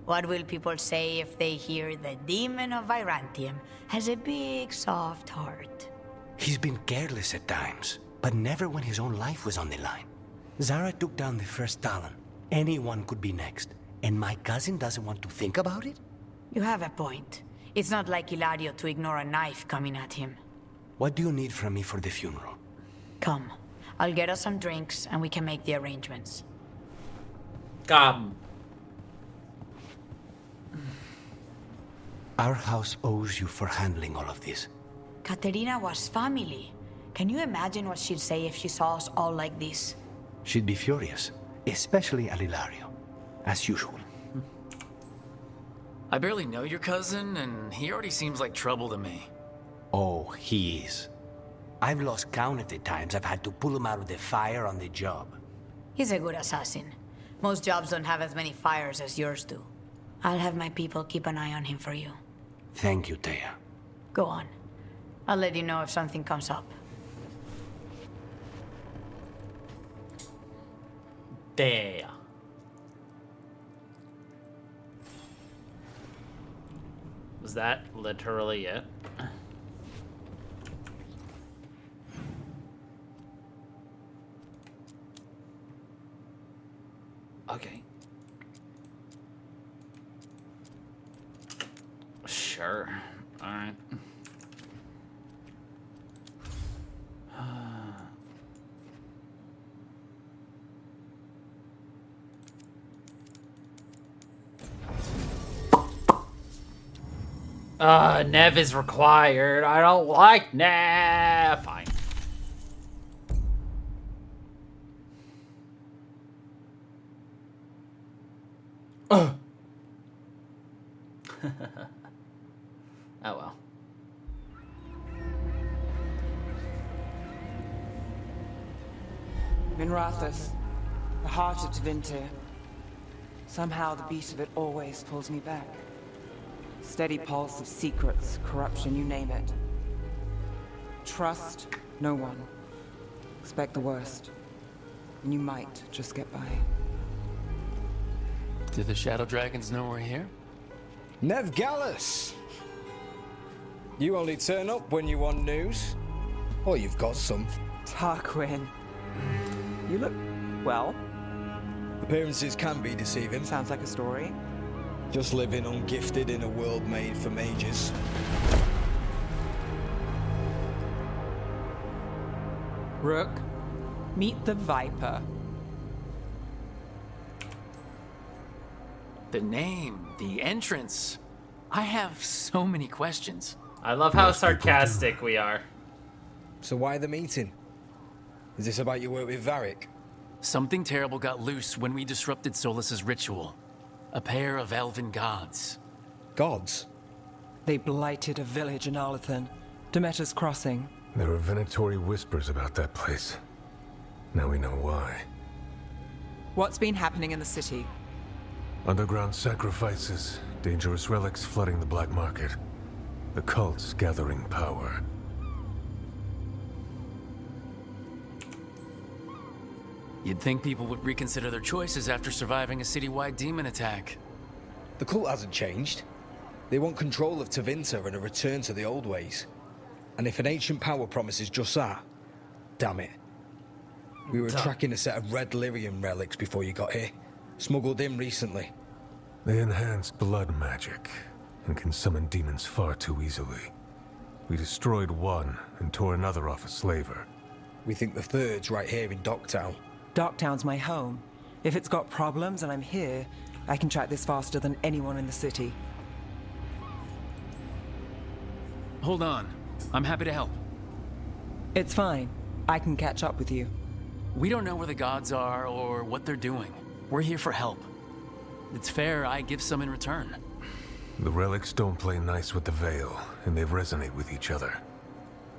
What will people say if they hear the demon of Virantium has a big, soft heart? He's been careless at times, but never when his own life was on the line. Zara took down the first Talon. Anyone could be next. And my cousin doesn't want to think about it? You have a point. It's not like Hilario to ignore a knife coming at him. What do you need from me for the funeral? Come. I'll get us some drinks and we can make the arrangements. Come. Our house owes you for handling all of this. Katerina was family. Can you imagine what she'd say if she saw us all like this? She'd be furious, especially at Hilario, as usual. I barely know your cousin, and he already seems like trouble to me. Oh, he is. I've lost count of the times I've had to pull him out of the fire on the job. He's a good assassin. Most jobs don't have as many fires as yours do. I'll have my people keep an eye on him for you. Thank you, Taya. Go on. I'll let you know if something comes up. There. Was that literally it? Okay. Sure. All right. Nev is required. I don't like Nev. Fine. Oh well. Minrathous, the heart of Tevinter. Somehow the beat of it always pulls me back. Steady pulse of secrets, corruption, you name it. Trust no one. Expect the worst. And you might just get by. Do the Shadow Dragons know we're here? Nev Gallus! You only turn up when you want news. Or you've got some. Tarquin. You look... well. Appearances can be deceiving. Sounds like a story. Just living ungifted in a world made for mages. Rook, meet the Viper. The name, the entrance. I have so many questions. I love how sarcastic we are. So why the meeting? Is this about your work with Varric? Something terrible got loose when we disrupted Solus's ritual. A pair of elven gods. Gods? They blighted a village in Arlathan, Demeter's Crossing. There are venatory whispers about that place. Now we know why. What's been happening in the city? Underground sacrifices, dangerous relics flooding the black market. The cults gathering power. You'd think people would reconsider their choices after surviving a citywide demon attack. The cult hasn't changed. They want control of Tevinter and a return to the old ways. And if an ancient power promises just that, damn it. We were tracking a set of red lyrium relics before you got here. Smuggled in recently. They enhance blood magic and can summon demons far too easily. We destroyed one and tore another off a slaver. We think the third's right here in Docktown. Docktown's my home. If it's got problems and I'm here, I can track this faster than anyone in the city. Hold on. I'm happy to help. It's fine. I can catch up with you. We don't know where the gods are or what they're doing. We're here for help. It's fair I give some in return. The relics don't play nice with the Veil, and they resonate with each other.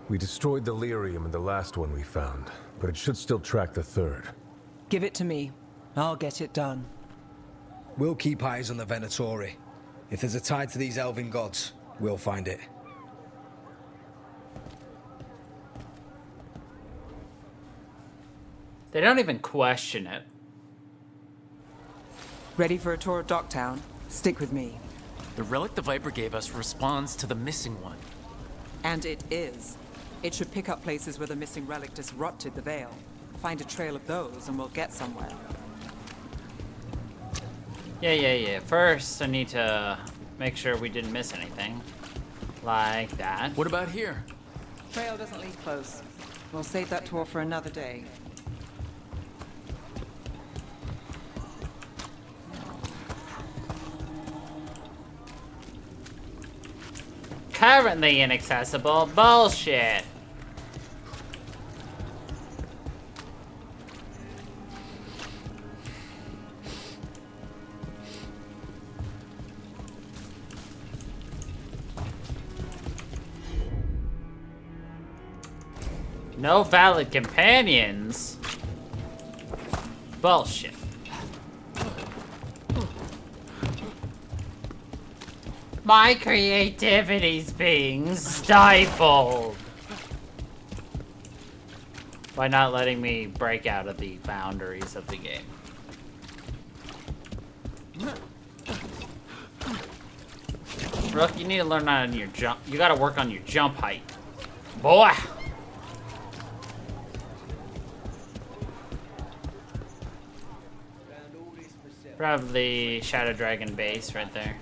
We destroyed the lyrium in the last one we found, but it should still track the third. Give it to me. I'll get it done. We'll keep eyes on the Venatori. If there's a tie to these elven gods, we'll find it. They don't even question it. Ready for a tour of Docktown? Stick with me. The relic the Viper gave us responds to the missing one. And it is. It should pick up places where the missing relic disrupted the Veil. Find a trail of those and we'll get somewhere. Yeah. First, I need to make sure we didn't miss anything. Like that. What about here? Trail doesn't lead close. We'll save that tour for another day. Currently inaccessible. Bullshit. No valid companions. Bullshit. My creativity's being stifled. By not letting me break out of the boundaries of the game. Rook, you need to learn on your jump. You gotta work on your jump height. Boy! Probably Shadow Dragon base right there.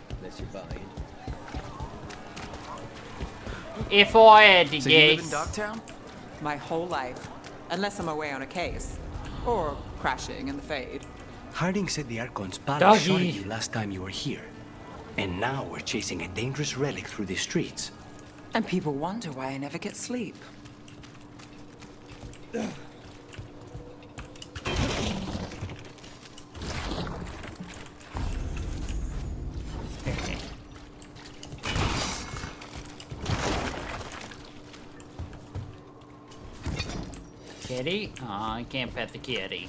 If I had to So you live in guess. Docktown? My whole life. Unless I'm away on a case. Or crashing in the Fade. Harding said the Archon's palace Doggy. shot at you last time you were here. And now we're chasing a dangerous relic through the streets. And people wonder why I never get sleep. Kitty? Aw, I can't pet the kitty.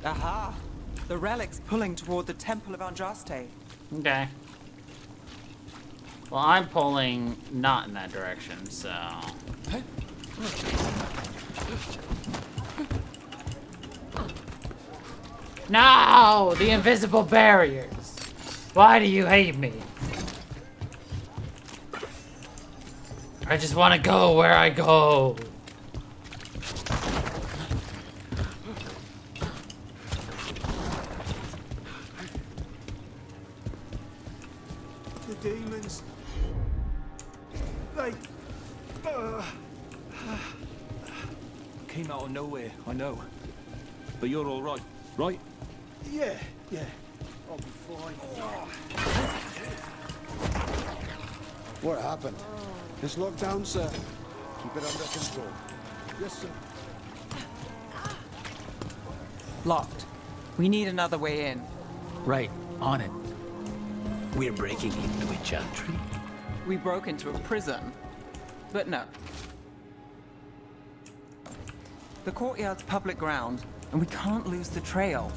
Aha! The relic's pulling toward the Temple of Andraste. Okay. Well, I'm pulling not in that direction, so... No! The invisible barriers! Why do you hate me? I just want to go where I go. The demons. They... came out of nowhere, I know. But you're all right, right? Yeah, yeah. I'll be fine. What happened? It's locked down, sir. Keep it under control. Yes, sir. Locked. We need another way in. Right, on it. We're breaking into a chantry? We broke into a prison. But no. The courtyard's public ground, and we can't lose the trail.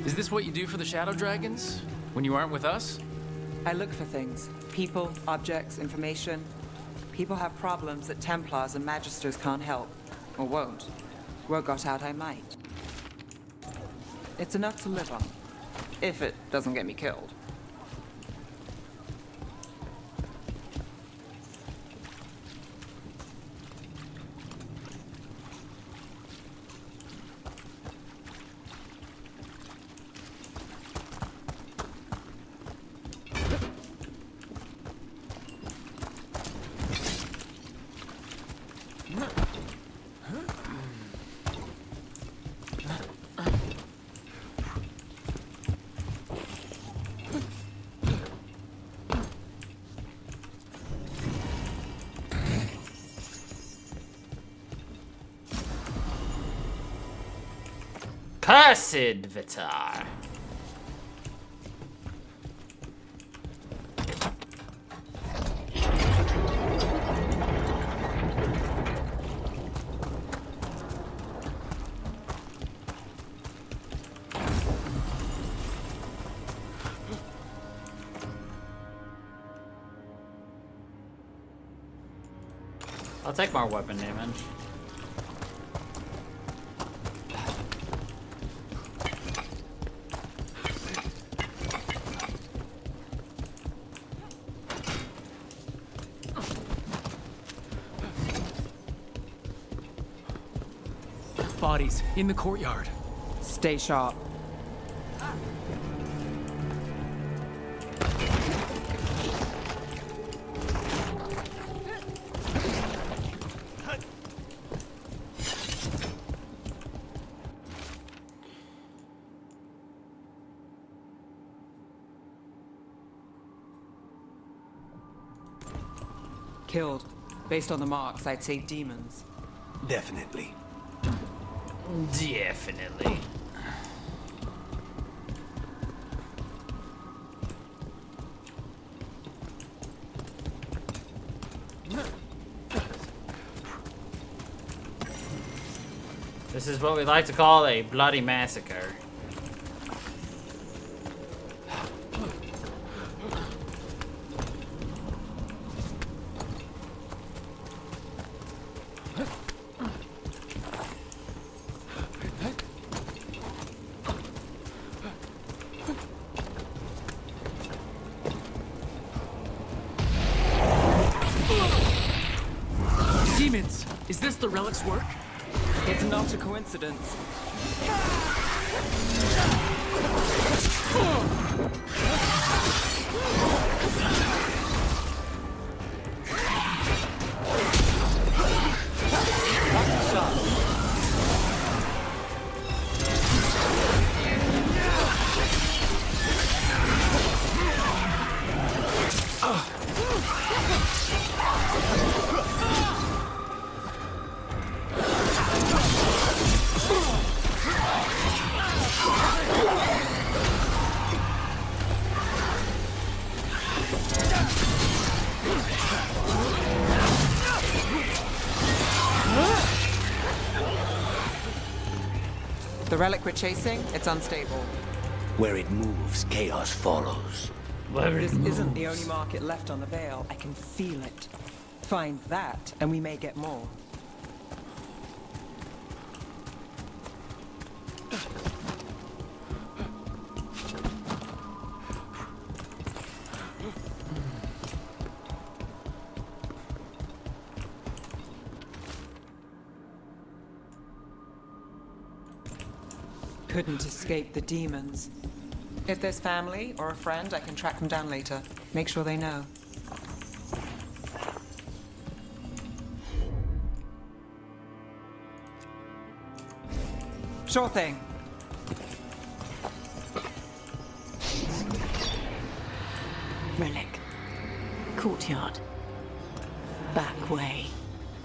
Is this what you do for the Shadow Dragons? When you aren't with us? I look for things. People, objects, information. People have problems that Templars and Magisters can't help. Or won't. Word got out I might. It's enough to live on. If it doesn't get me killed. Cursed Vitar. I'll take more weapon damage. Bodies in the courtyard. Stay sharp. Killed. Based on the marks, I'd say demons. Definitely. Definitely. This is what we like to call a bloody massacre. Demons! Is this the relic's work? It's not a coincidence. The relic we're chasing, it's unstable. Where it moves, chaos follows. This isn't the only market left on the Veil. I can feel it. Find that, and we may get more. Couldn't escape the demons. If there's family or a friend, I can track them down later. Make sure they know. Sure thing. Relic. Courtyard. Back way.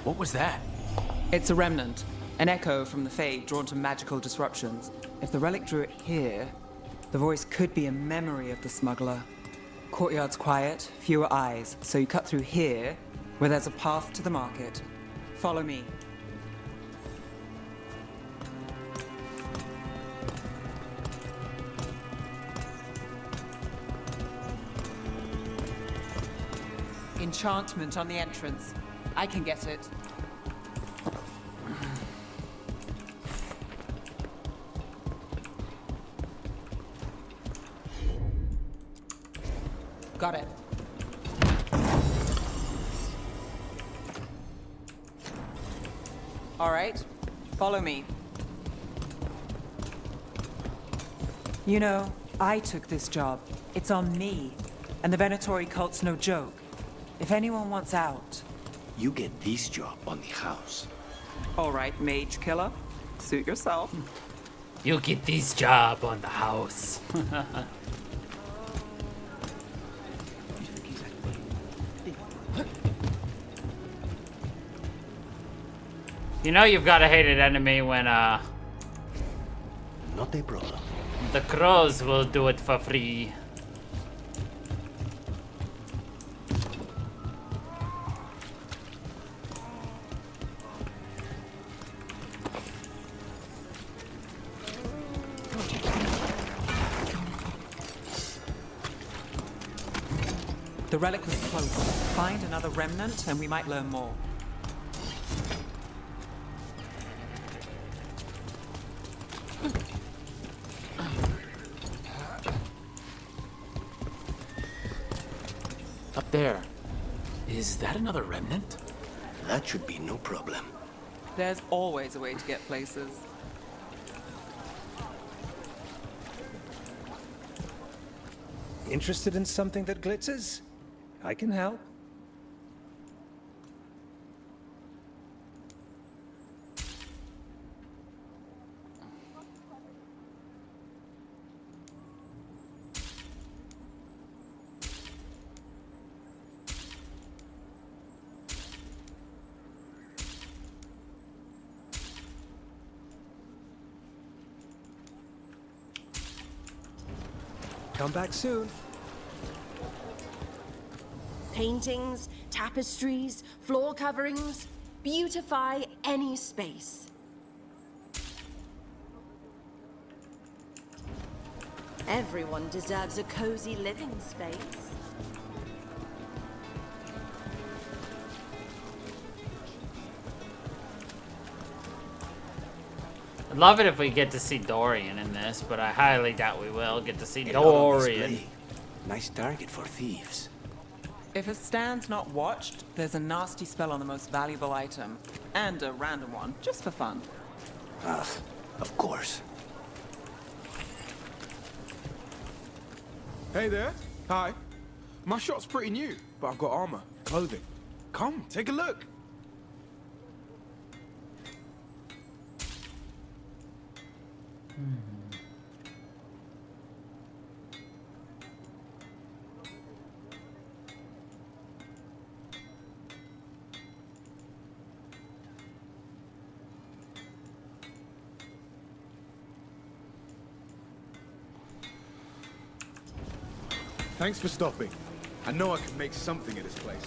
What was that? It's a remnant. An echo from the Fade drawn to magical disruptions. If the relic drew it here, the voice could be a memory of the smuggler. Courtyard's quiet, fewer eyes, so you cut through here, where there's a path to the market. Follow me. Enchantment on the entrance. I can get it. Got it. All right, follow me. You know, I took this job. It's on me. And the Venatori cult's no joke. If anyone wants out... You get this job on the house. All right, mage killer. Suit yourself. You get this job on the house. You know you've got a hated enemy when, Not a problem. the crows will do it for free. The relic was close. Find another remnant and we might learn more. Up there. Is that another remnant? That should be no problem. There's always a way to get places. Interested in something that glitters? I can help. Come back soon. Paintings, tapestries, floor coverings, beautify any space. Everyone deserves a cozy living space. I'd love it if we get to see Dorian in this, but I highly doubt we will get to see A lot on Dorian. display. Nice target for thieves. If a stand's not watched, there's a nasty spell on the most valuable item. And a random one, just for fun. Of course. Hey there. Hi. My shop's pretty new, but I've got armor, clothing. Come, take a look. Thanks for stopping. I know I can make something of this place.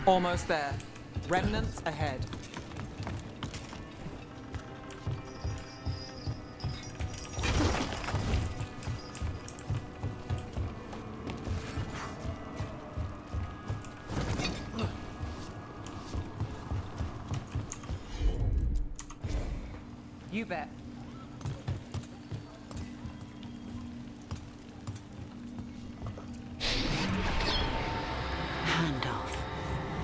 Almost there. Remnants ahead. You bet. Handoff.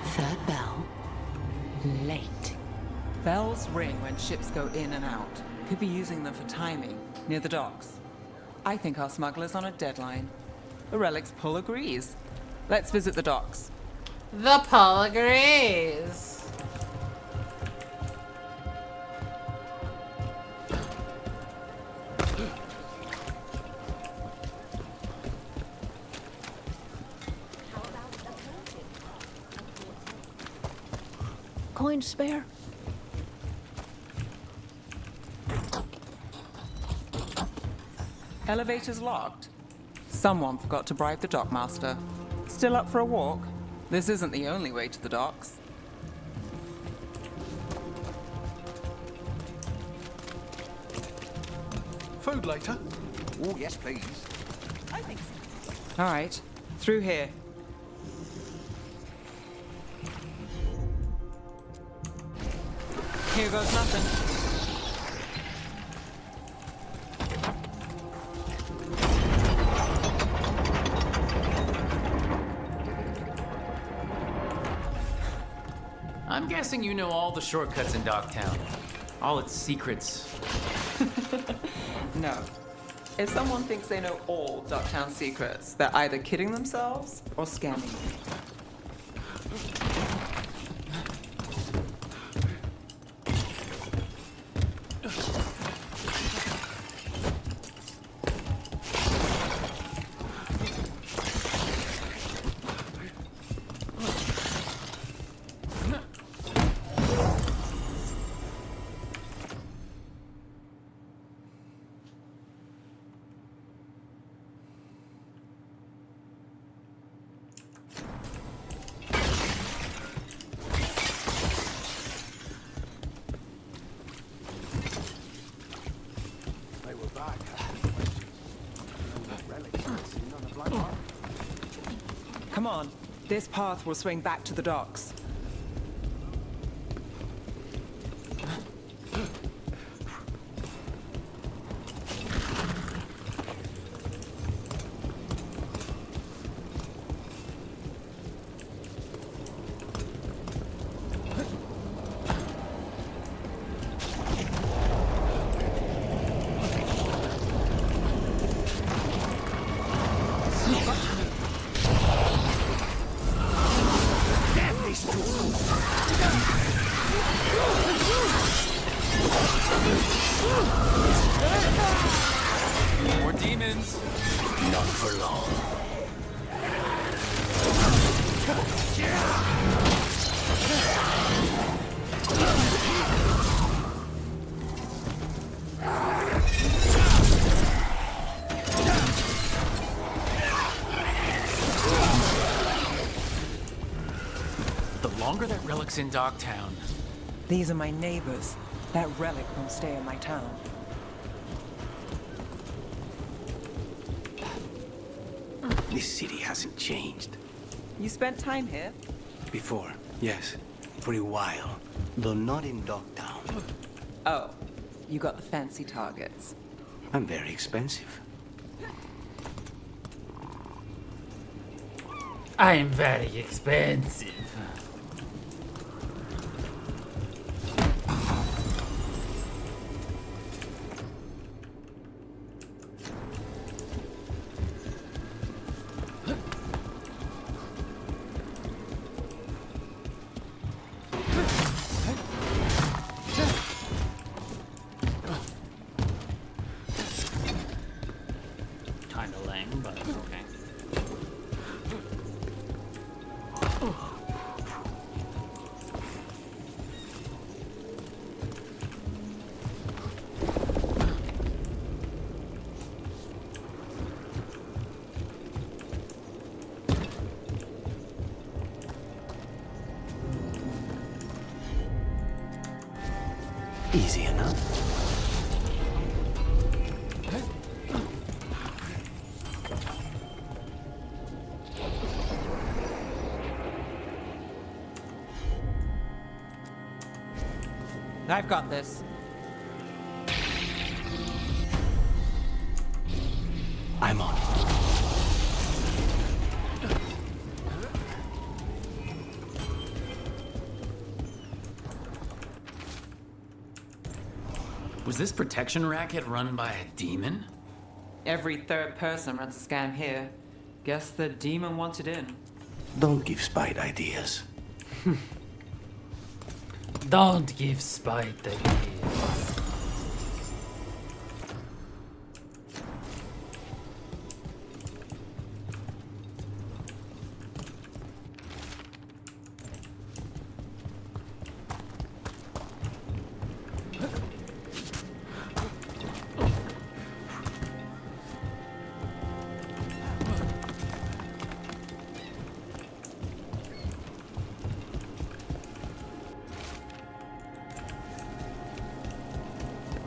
Third bell. Late. Bells ring when ships go in and out. Could be using them for timing, near the docks. I think our smuggler's on a deadline. The Relic's pull agrees. Let's visit the docks. The pull agrees. Coin spare? Elevator's locked. Someone forgot to bribe the dockmaster. Still up for a walk? This isn't the only way to the docks. Food later? Oh, yes, please. I think so. All right, through here. Here goes nothing. I'm guessing you know all the shortcuts in Docktown. All its secrets. No. If someone thinks they know all Docktown secrets, they're either kidding themselves or scamming you. Come on. This path will swing back to the docks. More demons. Not for long. The longer that relic's in Docktown. These are my neighbors. That relic won't stay in my town. This city hasn't changed. You spent time here? Before, yes. For a while. Though not in Docktown. Oh, you got the fancy targets. I'm very expensive. I am very expensive. Kinda lame, but okay. Easy enough. I've got this. I'm on it. Was this protection racket run by a demon? Every third person runs a scam here. Guess the demon wanted in. Don't give Spite ideas. Don't give Spite ideas.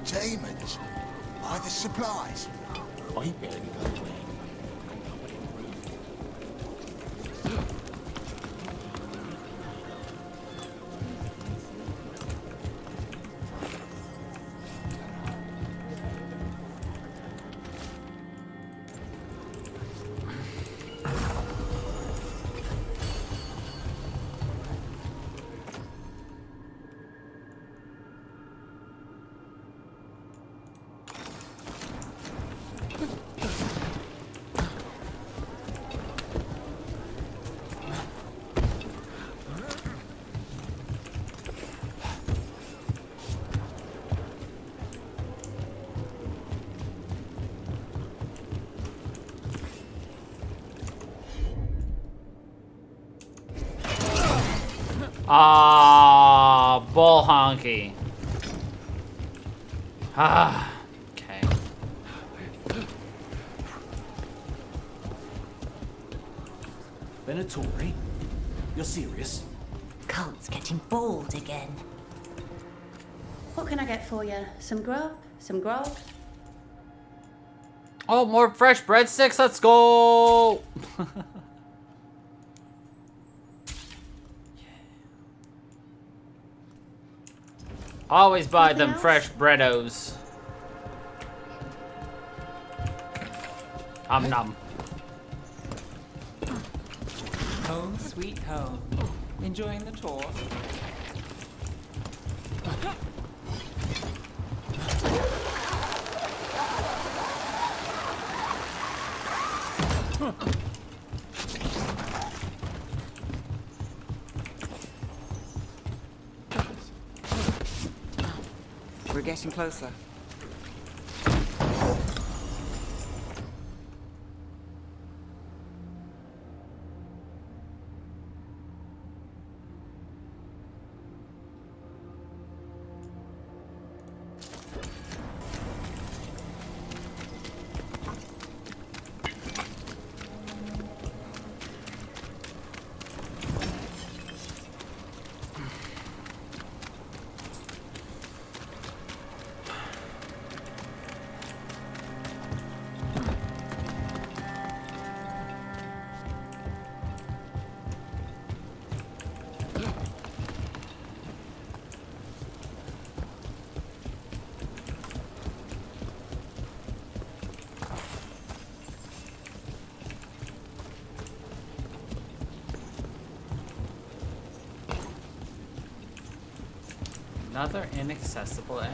Demons? Are the supplies? I barely go away. Ah, bull honky. Ah, okay. Venatori? You're serious? Cult's getting bold again. What can I get for you? Some grub? Some grog? Oh, more fresh breadsticks. Let's go. Always buy them fresh breados. Nom. Home sweet home. Enjoying the tour? We're getting closer. Another inaccessible area.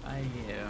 By you.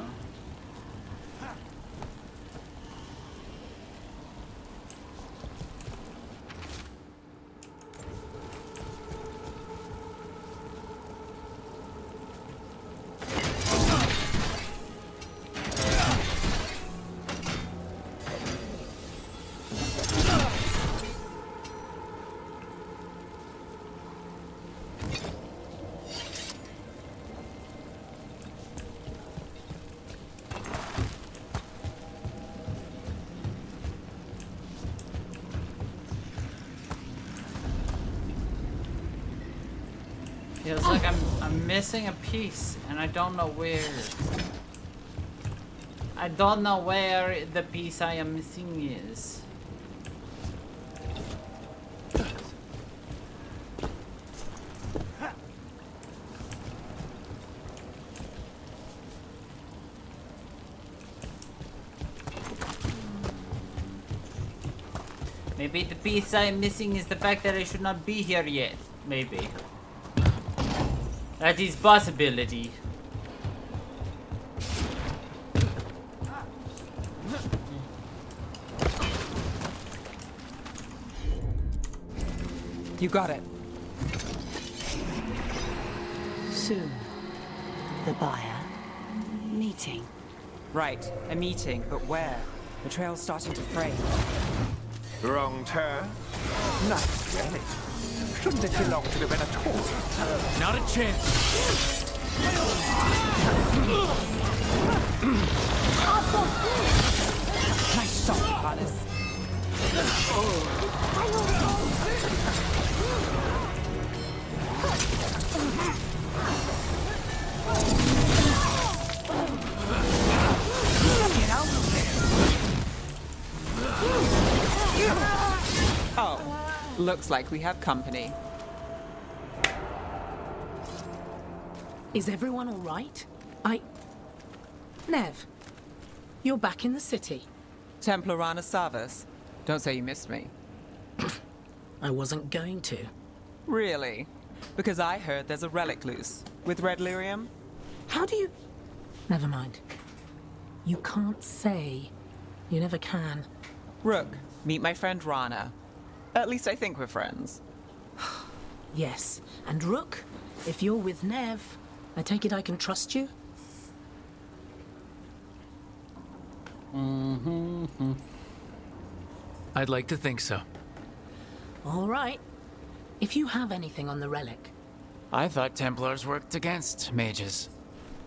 Feels like I'm missing a piece, and I don't know where. I don't know where the piece I am missing is. Maybe the piece I am missing is the fact that I should not be here yet. Maybe. That is possibility. You got it. Soon. The buyer. Meeting. Right, a meeting, but where? The trail's starting to fray. Wrong turn? Nice relic. Shouldn't it belong to the Venator? Not a chance. Nice shot, Palace. Oh, looks like we have company. Is everyone all right? Nev, you're back in the city. Templar Rana Savas. Don't say you missed me. I wasn't going to. Really? Because I heard there's a relic loose. With red lyrium? How do you... Never mind. You can't say. You never can. Rook, meet my friend Rana. At least I think we're friends. Yes. And Rook, if you're with Nev, I take it I can trust you? Mm-hmm. I'd like to think so. All right. If you have anything on the relic... I thought Templars worked against mages.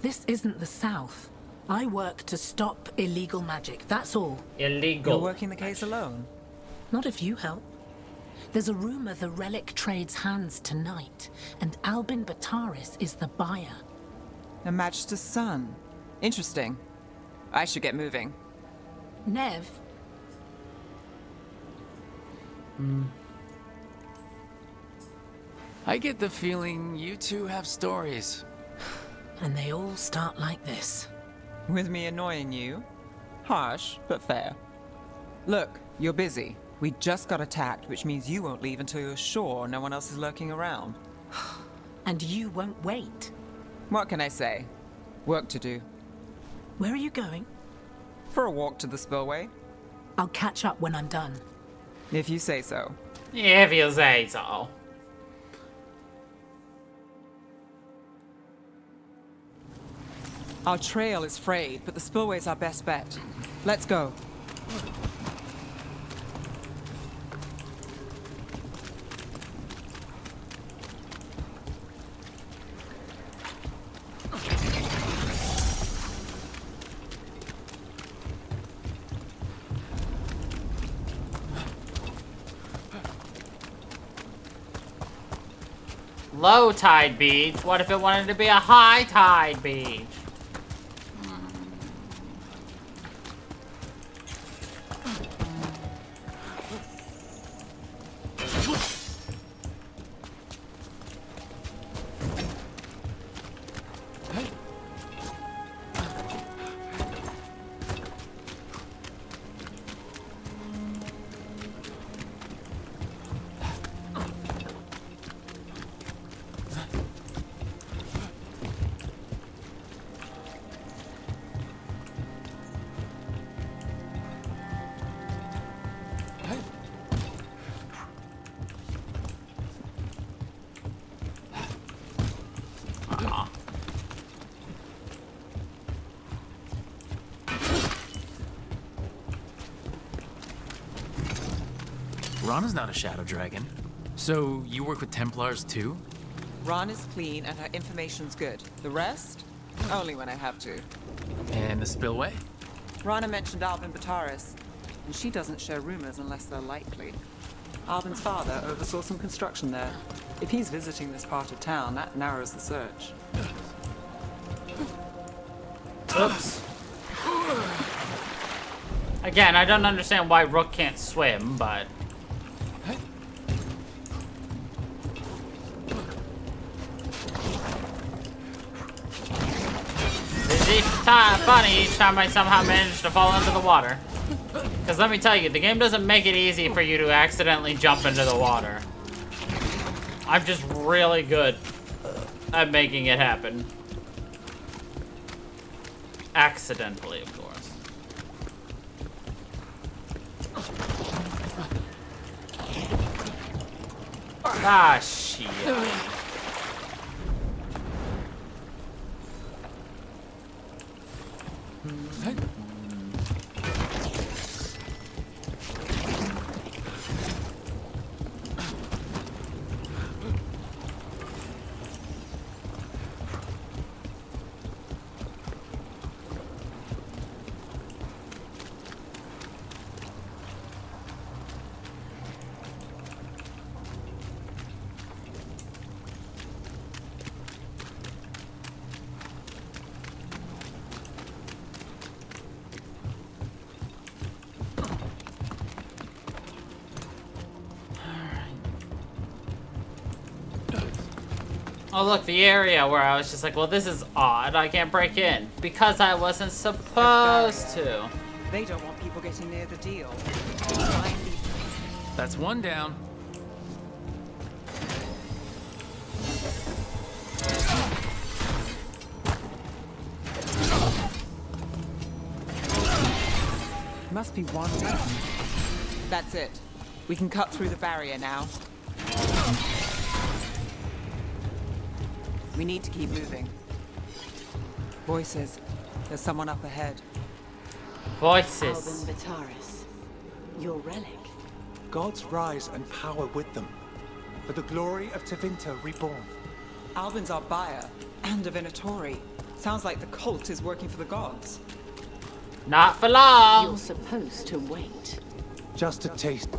This isn't the South. I work to stop illegal magic, that's all. Illegal. You're working the case alone? Not if you help. There's a rumor the relic trades hands tonight, and Albin Bataris is the buyer. A Magister's son. Interesting. I should get moving. Nev? I get the feeling you two have stories. And they all start like this. With me annoying you? Harsh, but fair. Look, you're busy. We just got attacked, which means you won't leave until you're sure no one else is lurking around. And you won't wait. What can I say? Work to do. Where are you going? For a walk to the spillway. I'll catch up when I'm done. If you say so. Yeah, if you say so. Our trail is frayed, but the spillway's our best bet. Let's go. Low tide beach? What if it wanted to be a high tide beach? Rana's not a shadow dragon. So you work with Templars too? Ron is clean and her information's good. The rest? Only when I have to. And the spillway? Rana mentioned Albin Bataris, and she doesn't share rumors unless they're likely. Albin's father oversaw some construction there. If he's visiting this part of town, that narrows the search. Oops. Again, I don't understand why Rook can't swim, but... Each time I somehow manage to fall into the water. Because let me tell you, the game doesn't make it easy for you to accidentally jump into the water. I'm just really good at making it happen. Accidentally, of course. Ah, shit. Oh look, the area where I was just like, well, this is odd. I can't break in. Because I wasn't supposed to. They don't want people getting near the deal. That's one down. Must be one down. That's it. We can cut through the barrier now. We need to keep moving. Voices. There's someone up ahead. Voices. Albin Bataris. Your relic. Gods rise and power with them. For the glory of Tevinter reborn. Albin's our buyer. And a Venatori. Sounds like the cult is working for the gods. Not for long. You're supposed to wait. Just a taste.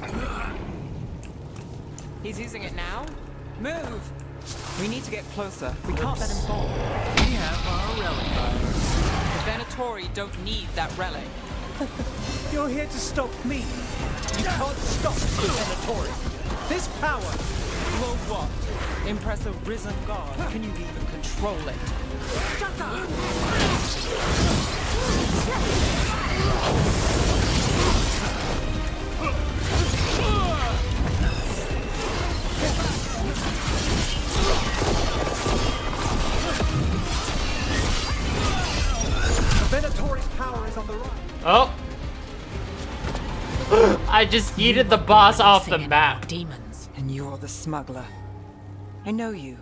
He's using it now? Move! We need to get closer. We can't let him fall. We have our relic buyers. The Venatori don't need that relic. You're here to stop me. You can't stop the Venatori. This power. Will what? Impress a risen god? Can you even control it? Shut up! Venatori's power is on the rise. Oh. I just yeeted the boss off the map. Demons. And you're the smuggler. I know you.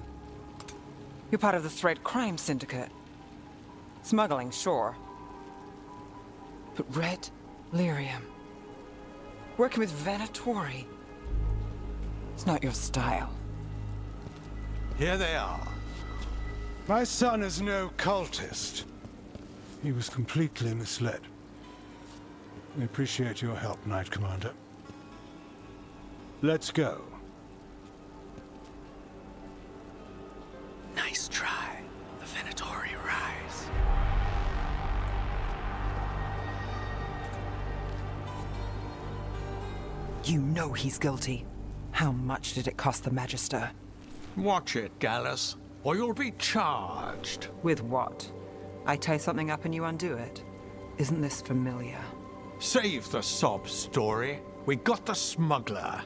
You're part of the Thread Crime Syndicate. Smuggling, sure. But Red Lyrium. Working with Venatori. It's not your style. Here they are. My son is no cultist. He was completely misled. We appreciate your help, Knight Commander. Let's go. Nice try. The Venatori rise. You know he's guilty. How much did it cost the Magister? Watch it, Gallus, or you'll be charged. With what? I tie something up and you undo it. Isn't this familiar? Save the sob story. We got the smuggler.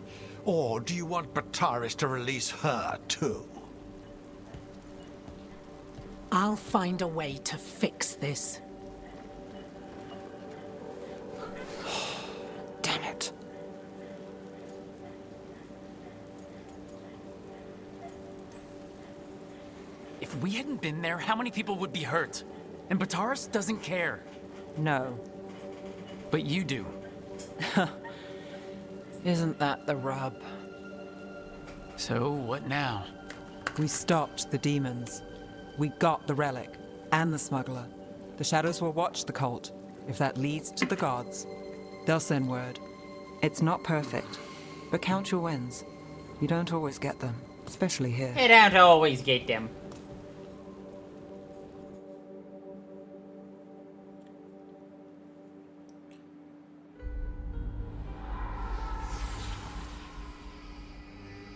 Or do you want Bataris to release her, too? I'll find a way to fix this. Damn it. If we hadn't been there, how many people would be hurt? And Bataris doesn't care. No. But you do. Isn't that the rub? So, what now? We stopped the demons. We got the relic. And the smuggler. The shadows will watch the cult. If that leads to the gods, they'll send word. It's not perfect, But count your wins. You don't always get them, especially here. I don't always get them.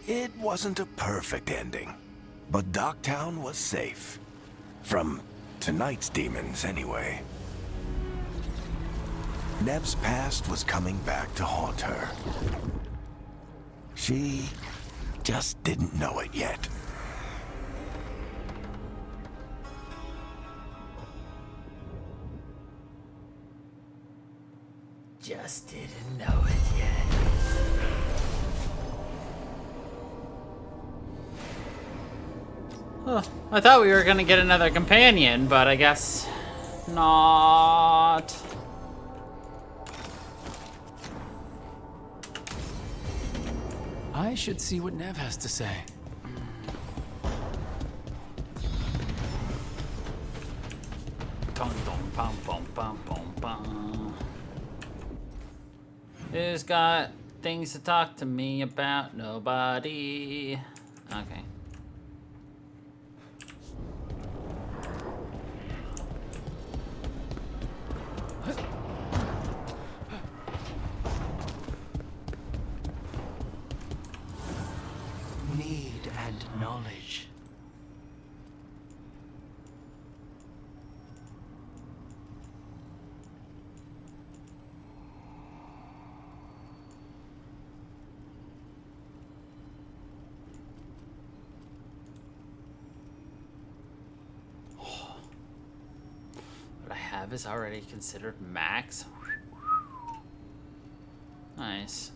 It wasn't a perfect ending, but Docktown was safe. From tonight's demons, anyway. Nev's past was coming back to haunt her. She just didn't know it yet. Just didn't know it yet. Huh. I thought we were gonna get another companion, but I guess not. I should see what Nev has to say. Who's got things to talk to me about? Nobody. Okay. Need and knowledge. What I have is already considered max. Nice.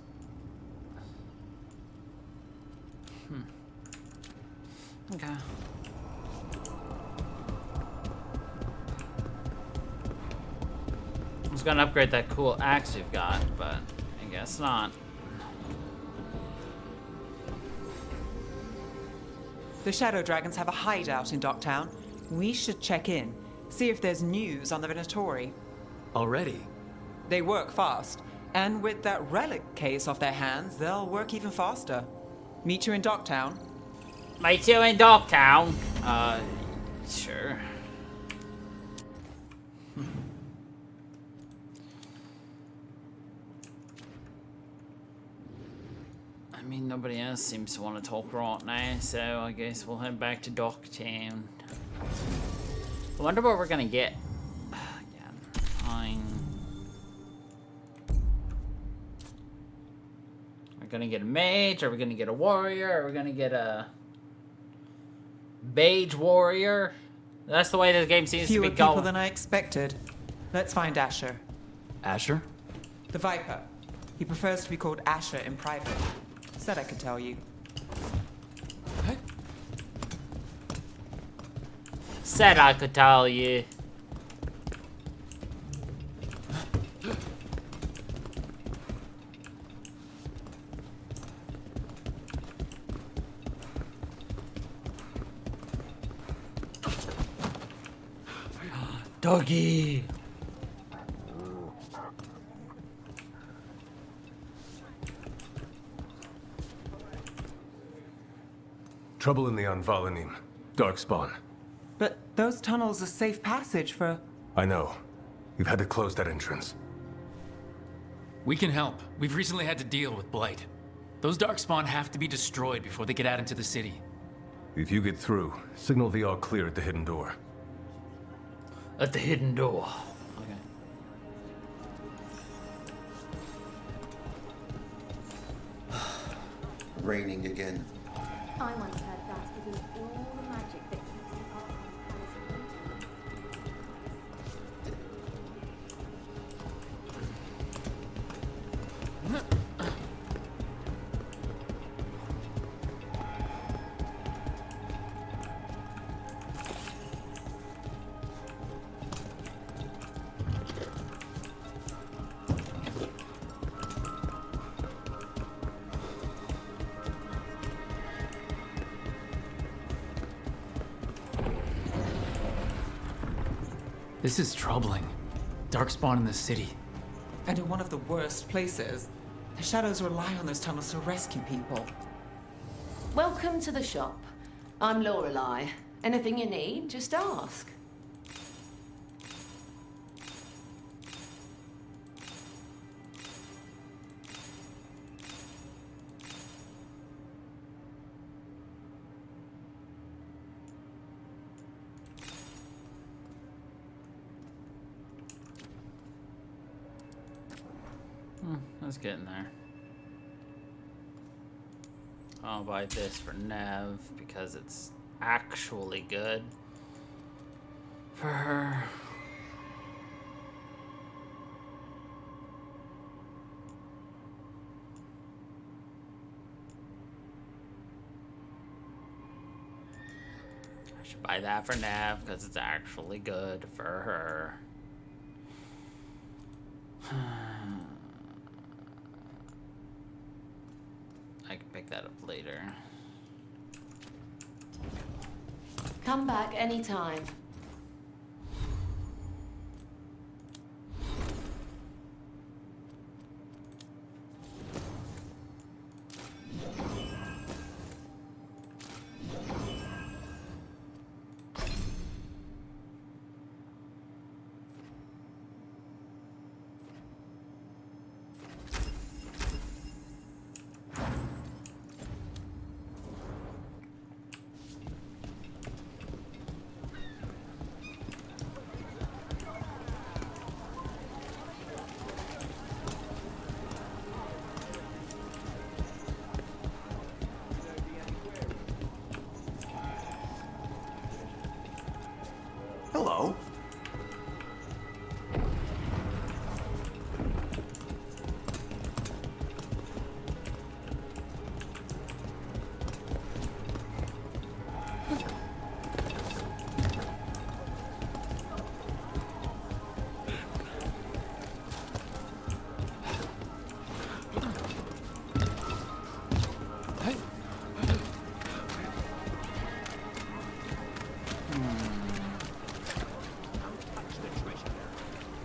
Okay. I was gonna upgrade that cool axe we've got, but I guess not. The Shadow Dragons have a hideout in Docktown. We should check in, see if there's news on the Venatori. Already? They work fast, and with that relic case off their hands, they'll work even faster. Meet you in Docktown. Meet you in Docktown. Sure. I mean, nobody else seems to want to talk right now, so I guess we'll head back to Docktown. I wonder what we're gonna get. Again, fine. We're gonna get a mage, are we gonna get a warrior, are we gonna get a Mage warrior? That's the way this game seems to Fewer be going. people than I expected. Let's find Asher. Asher? The Viper. He prefers to be called Asher in private. Said I could tell you. Said I could tell you. Doggy. Trouble in the Anvalanim. Darkspawn. But those tunnels are safe passage for... I know. We've had to close that entrance. We can help. We've recently had to deal with Blight. Those Darkspawn have to be destroyed before they get out into the city. If you get through, signal the all clear at the hidden door. At the hidden door. Okay. Raining again. I once heard that's because of all the magic that keeps the Archon's This is troubling. Darkspawn in the city. And in one of the worst places. The shadows rely on those tunnels to rescue people. Welcome to the shop. I'm Lorelei. Anything you need, just ask. Let's get in there. I'll buy this for Nev because it's actually good for her. I should buy that for Nev because it's actually good for her. I can pick that up later. Come back anytime. Hello.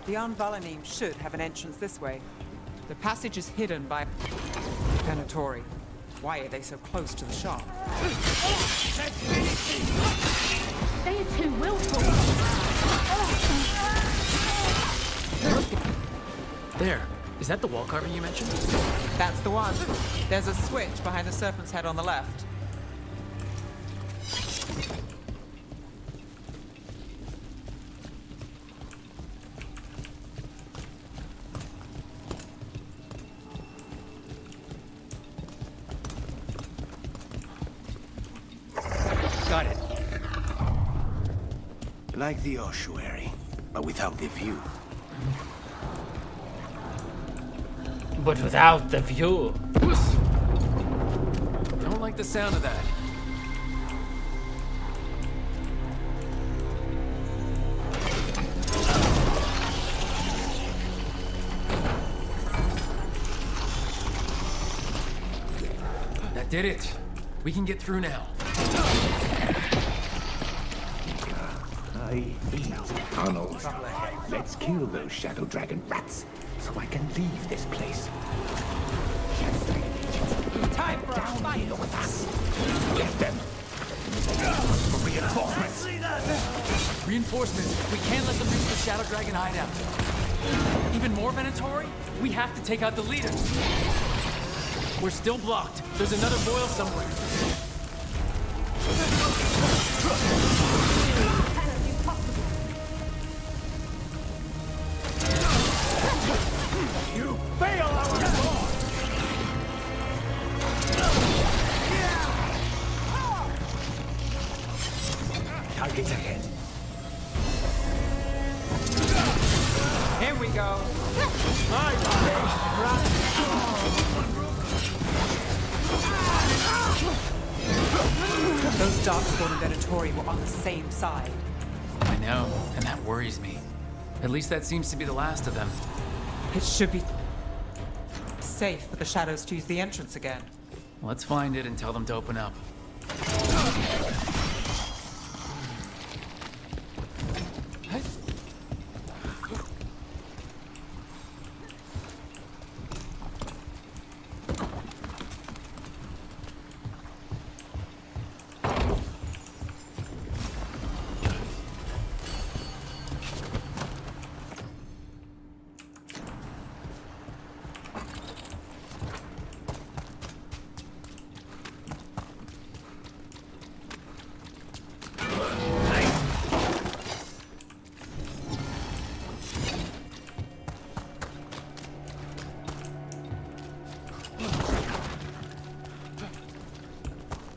The Anvalanim should have an entrance this way. The passage is hidden by Venatori. Why are they so close to the shop? They are too willful. There. Is that the wall carving you mentioned? That's the one. There's a switch behind the serpent's head on the left. Got it. Like the ossuary, but without the view. But without the view. Don't like the sound of that. That did it. We can get through now. I hate tunnels. Let's kill those Shadow Dragon rats so I can leave this place. Shadow Dragon agents, time for down here with us. Get them. Reinforcements. Reinforcements. We can't let them reach the Shadow Dragon hideout. Even more Venatori? We have to take out the leaders. We're still blocked. There's another boil somewhere. You fail our cause! Targets ahead. Here we go. Those Darkspawn and Venatori were on the same side. I know, and that worries me. At least that seems to be the last of them. It should be safe for the shadows to use the entrance again. Let's find it and tell them to open up.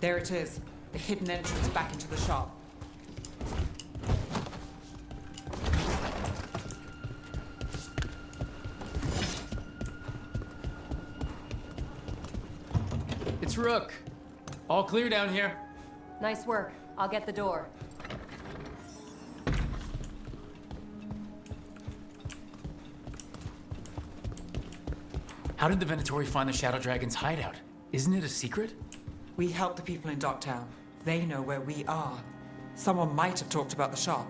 There it is. The hidden entrance back into the shop. It's Rook. All clear down here. Nice work. I'll get the door. How did the Venatori find the Shadow Dragon's hideout? Isn't it a secret? We help the people in Docktown. They know where we are. Someone might have talked about the shop.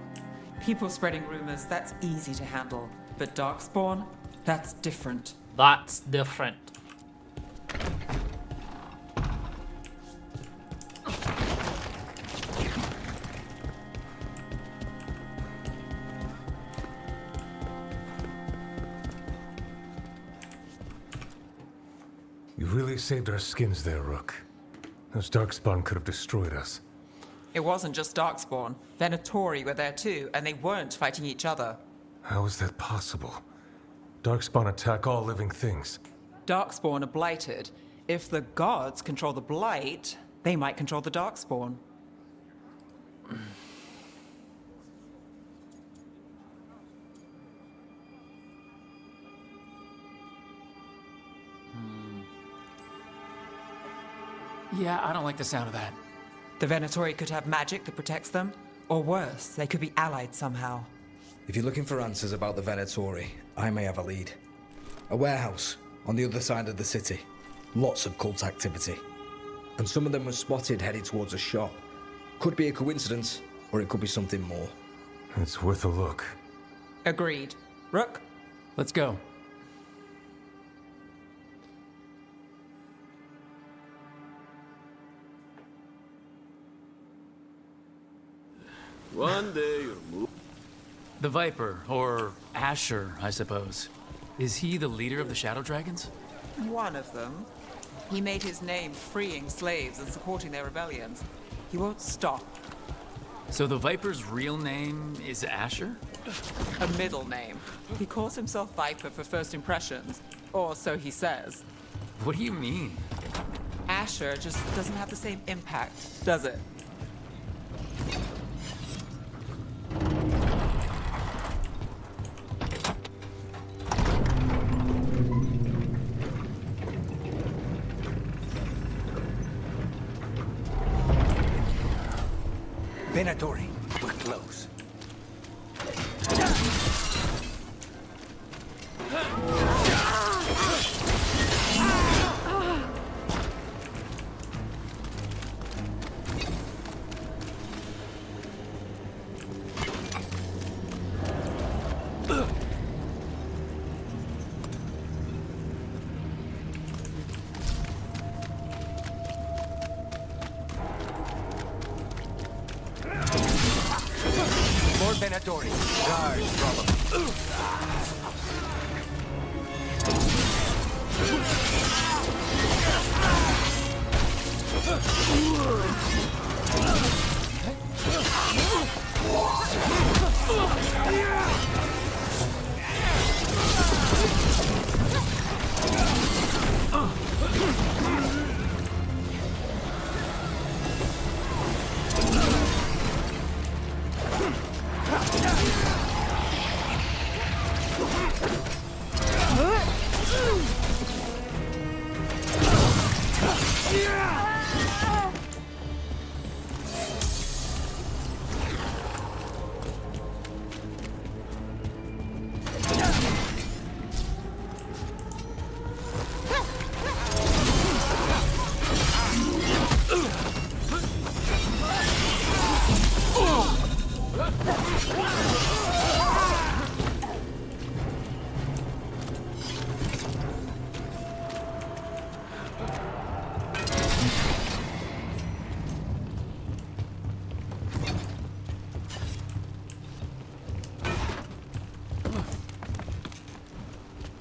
People spreading rumors, that's easy to handle. But Darkspawn, that's different. That's different. You really saved our skins there, Rook. Those Darkspawn could have destroyed us. It wasn't just Darkspawn. Venatori were there too, and they weren't fighting each other. How is that possible? Darkspawn attack all living things. Darkspawn are blighted. If the gods control the blight, they might control the Darkspawn. Yeah, I don't like the sound of that. The Venatori could have magic that protects them, or worse, they could be allied somehow. If you're looking for answers about the Venatori, I may have a lead. A warehouse on the other side of the city. Lots of cult activity. And some of them were spotted headed towards a shop. Could be a coincidence, or it could be something more. It's worth a look. Agreed. Rook? Let's go. One day you'll move. The Viper, or Asher, I suppose. Is he the leader of the Shadow Dragons? One of them. He made his name freeing slaves and supporting their rebellions. He won't stop. So the Viper's real name is Asher? A middle name. He calls himself Viper for first impressions, or so he says. What do you mean? Asher just doesn't have the same impact, does it? Venatori, we're close. Lord Venatori, guards, probably.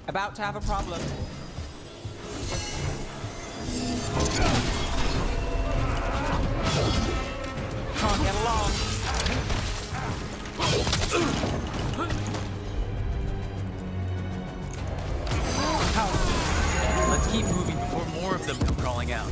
About to have a problem. Can't get along. Let's keep moving before more of them come crawling out.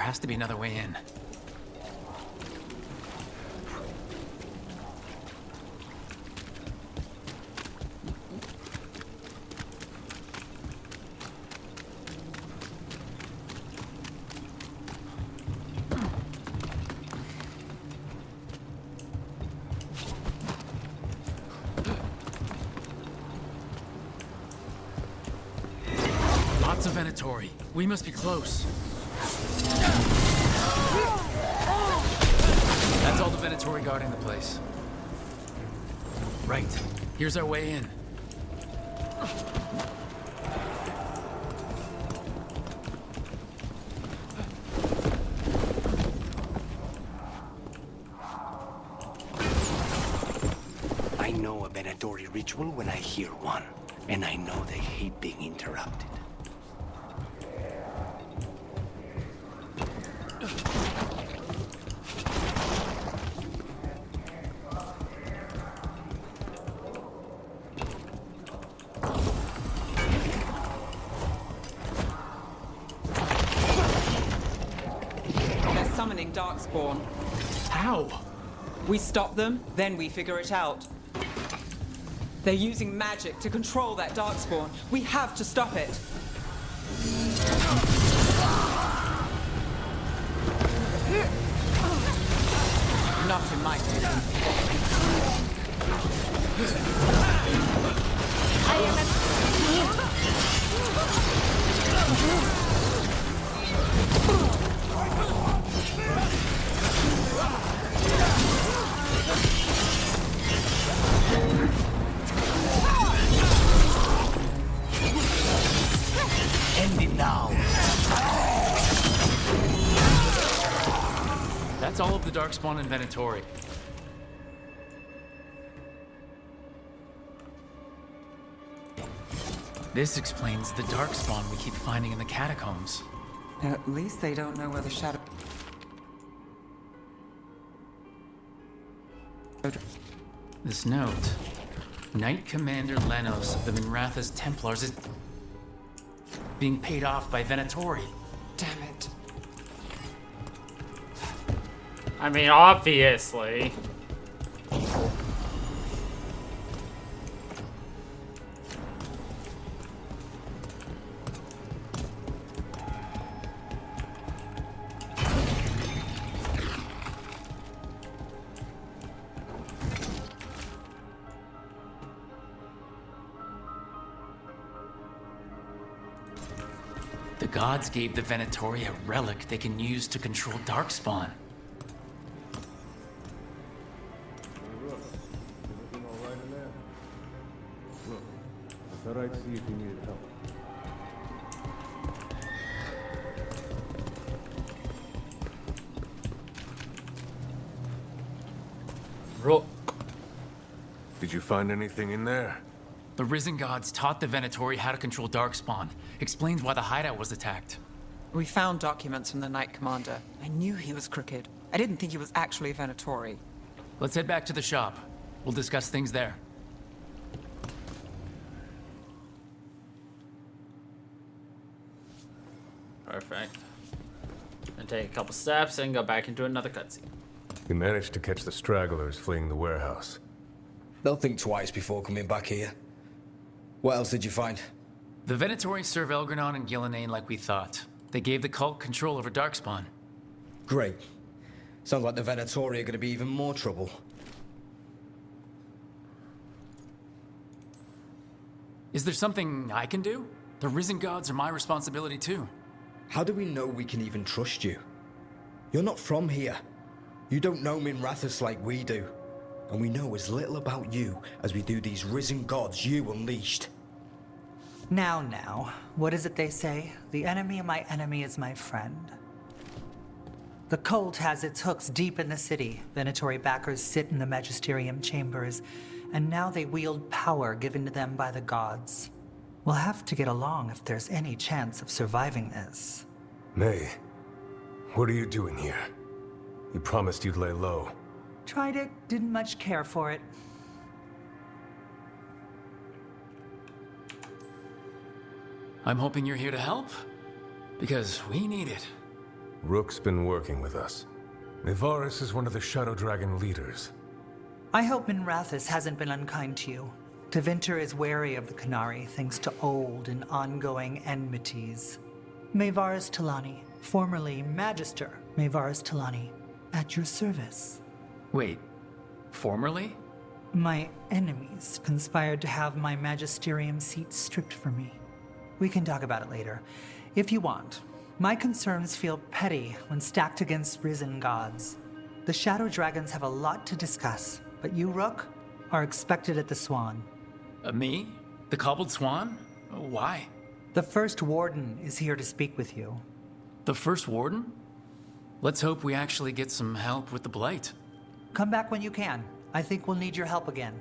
has to be another way in. Lots of Venatori. We must be close. That's all the Venatori guarding the place. Right. Here's our way in. I know a Venatori ritual when I hear one, and I know they hate being interrupted. They're summoning Darkspawn. How? We stop them, then we figure it out. They're using magic to control that Darkspawn. We have to stop it. Not in my opinion. End it now. That's all of the Darkspawn and Venatori. This explains the Darkspawn we keep finding in the catacombs. At least they don't know where the shadow... This note. Knight Commander Lenos of the Minratha's Templars is being paid off by Venatori. Damn it. I mean, obviously. The gods gave the Venatori a relic they can use to control Darkspawn. Everything all right in there? Look, I thought I'd see if you needed help. Rook. Did you find anything in there? The Risen Gods taught the Venatori how to control Darkspawn. Explains why the hideout was attacked. We found documents from the Knight Commander. I knew he was crooked. I didn't think he was actually a Venatori. Let's head back to the shop. We'll discuss things there. Perfect. And take a couple steps and go back into another cutscene. We managed to catch the stragglers fleeing the warehouse. They'll think twice before coming back here. What else did you find? The Venatori serve Elgranon and Gillenane like we thought. They gave the cult control over Darkspawn. Great. Sounds like the Venatori are going to be even more trouble. Is there something I can do? The Risen Gods are my responsibility too. How do we know we can even trust you? You're not from here. You don't know Minrathous like we do. And we know as little about you as we do these Risen Gods you unleashed. Now, what is it they say? The enemy of my enemy is my friend. The cult has its hooks deep in the city. Venatori backers sit in the magisterium chambers, and now they wield power given to them by the gods. We'll have to get along if there's any chance of surviving this. May, what are you doing here? You promised you'd lay low. Tried it, didn't much care for it. I'm hoping you're here to help. Because we need it. Rook's been working with us. Nevaris is one of the Shadow Dragon leaders. I hope Minrathous hasn't been unkind to you. Tevinter is wary of the Qunari thanks to old and ongoing enmities. Mayvaris Talani, formerly Magister Mayvaris Talani, at your service. Wait, formerly? My enemies conspired to have my magisterium seat stripped from me. We can talk about it later, if you want. My concerns feel petty when stacked against risen gods. The Shadow Dragons have a lot to discuss, but you, Rook, are expected at the Swan. Me? The Cobbled Swan? Why? The First Warden is here to speak with you. The First Warden? Let's hope we actually get some help with the Blight. Come back when you can. I think we'll need your help again.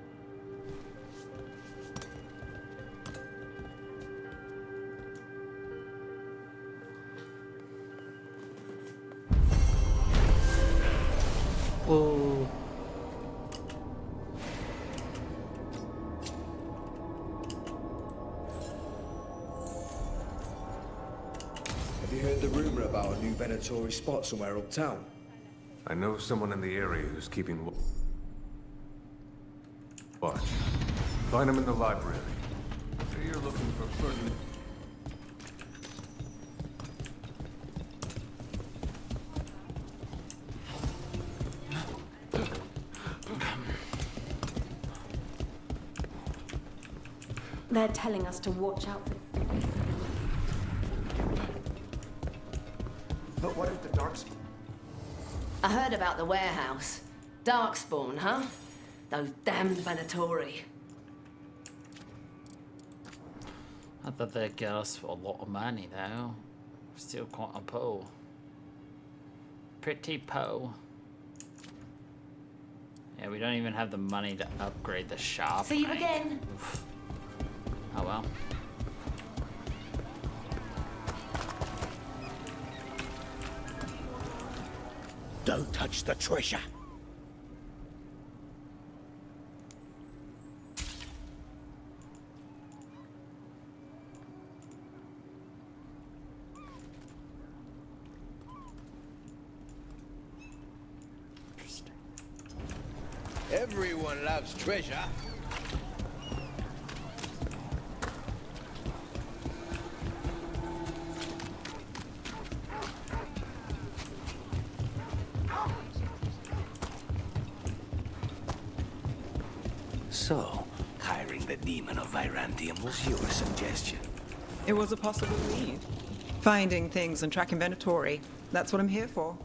Oh. Have you heard the rumor about a new Venatori spot somewhere uptown? I know someone in the area who's keeping watch. Find him in the library. Say you're looking for further. They're telling us to watch out for... But what if the Darkspawn? I heard about the warehouse. Darkspawn, huh? Those damned Venatori. I thought they'd get us a lot of money, though. Still quite a pull. Pretty pull. Yeah, we don't even have the money to upgrade the shop. See you again. Oof. Oh well. Don't touch the treasure. Everyone loves treasure. So, hiring the demon of Virantium was your suggestion. It was a possible lead. Finding things and tracking Venatori. That's what I'm here for.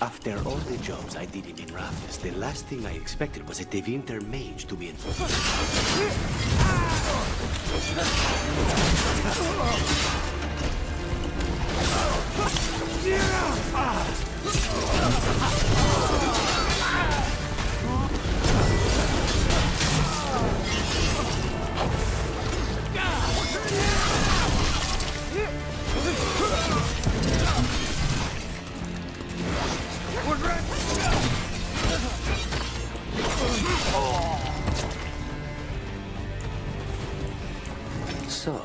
After all the jobs I did in Rathis, the last thing I expected was a Tevinter mage to be involved. So,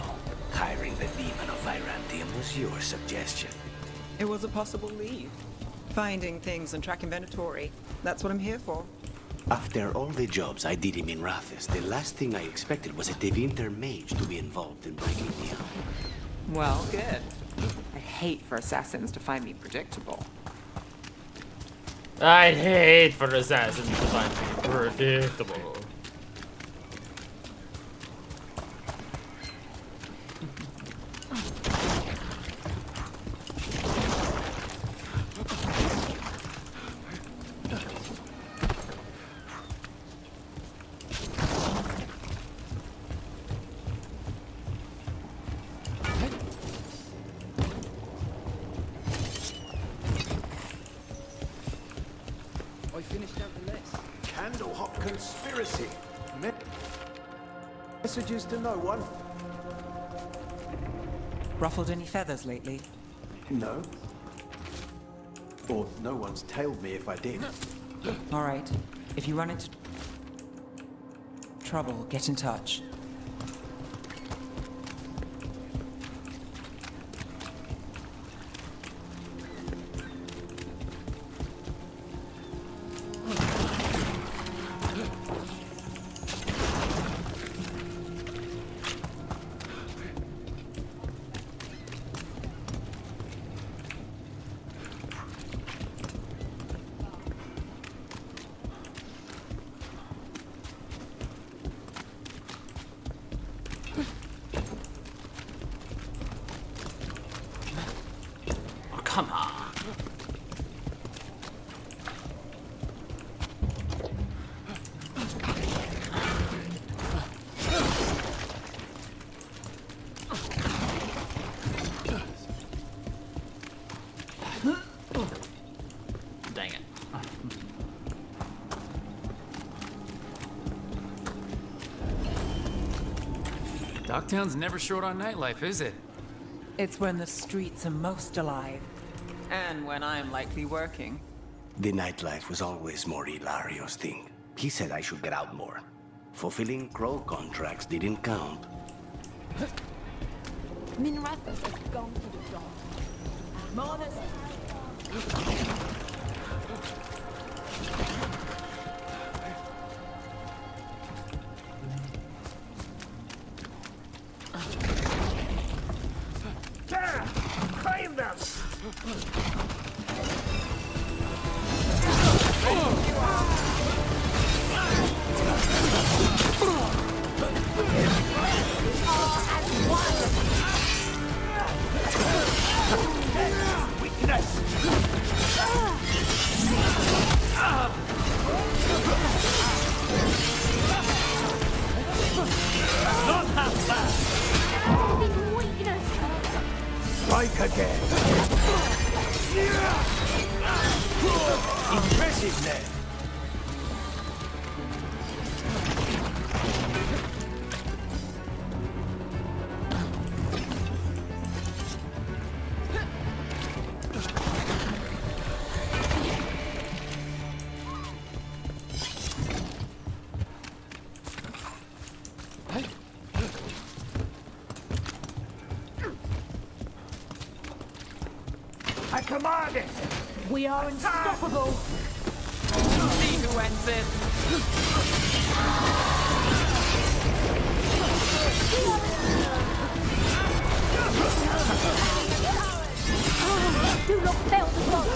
hiring the demon of Virantium was your suggestion. It was a possible lead. Finding things and tracking Venatori. That's what I'm here for. After all the jobs I did in Rathis, the last thing I expected was a Tevinter mage to be involved in breaking me out. Well, good. I hate for assassins to find me predictable. I'd hate for assassins to find me predictable. I finished out the list. Candlehop conspiracy. Messages to no one. Ruffled any feathers lately? No. Or no one's tailed me if I did. All right. If you run into trouble, get in touch. Docktown's never short on nightlife, is it? It's when the streets are most alive. And when I'm likely working. The nightlife was always more Hilario's thing. He said I should get out more. Fulfilling Crow contracts didn't count. Minrathos has gone to the dog. Monas. There! Claim them! Weakness! Not half bad! Strike again! Impressive, Ned! I command it! We are unstoppable. See who ends this. Do not fail the gods.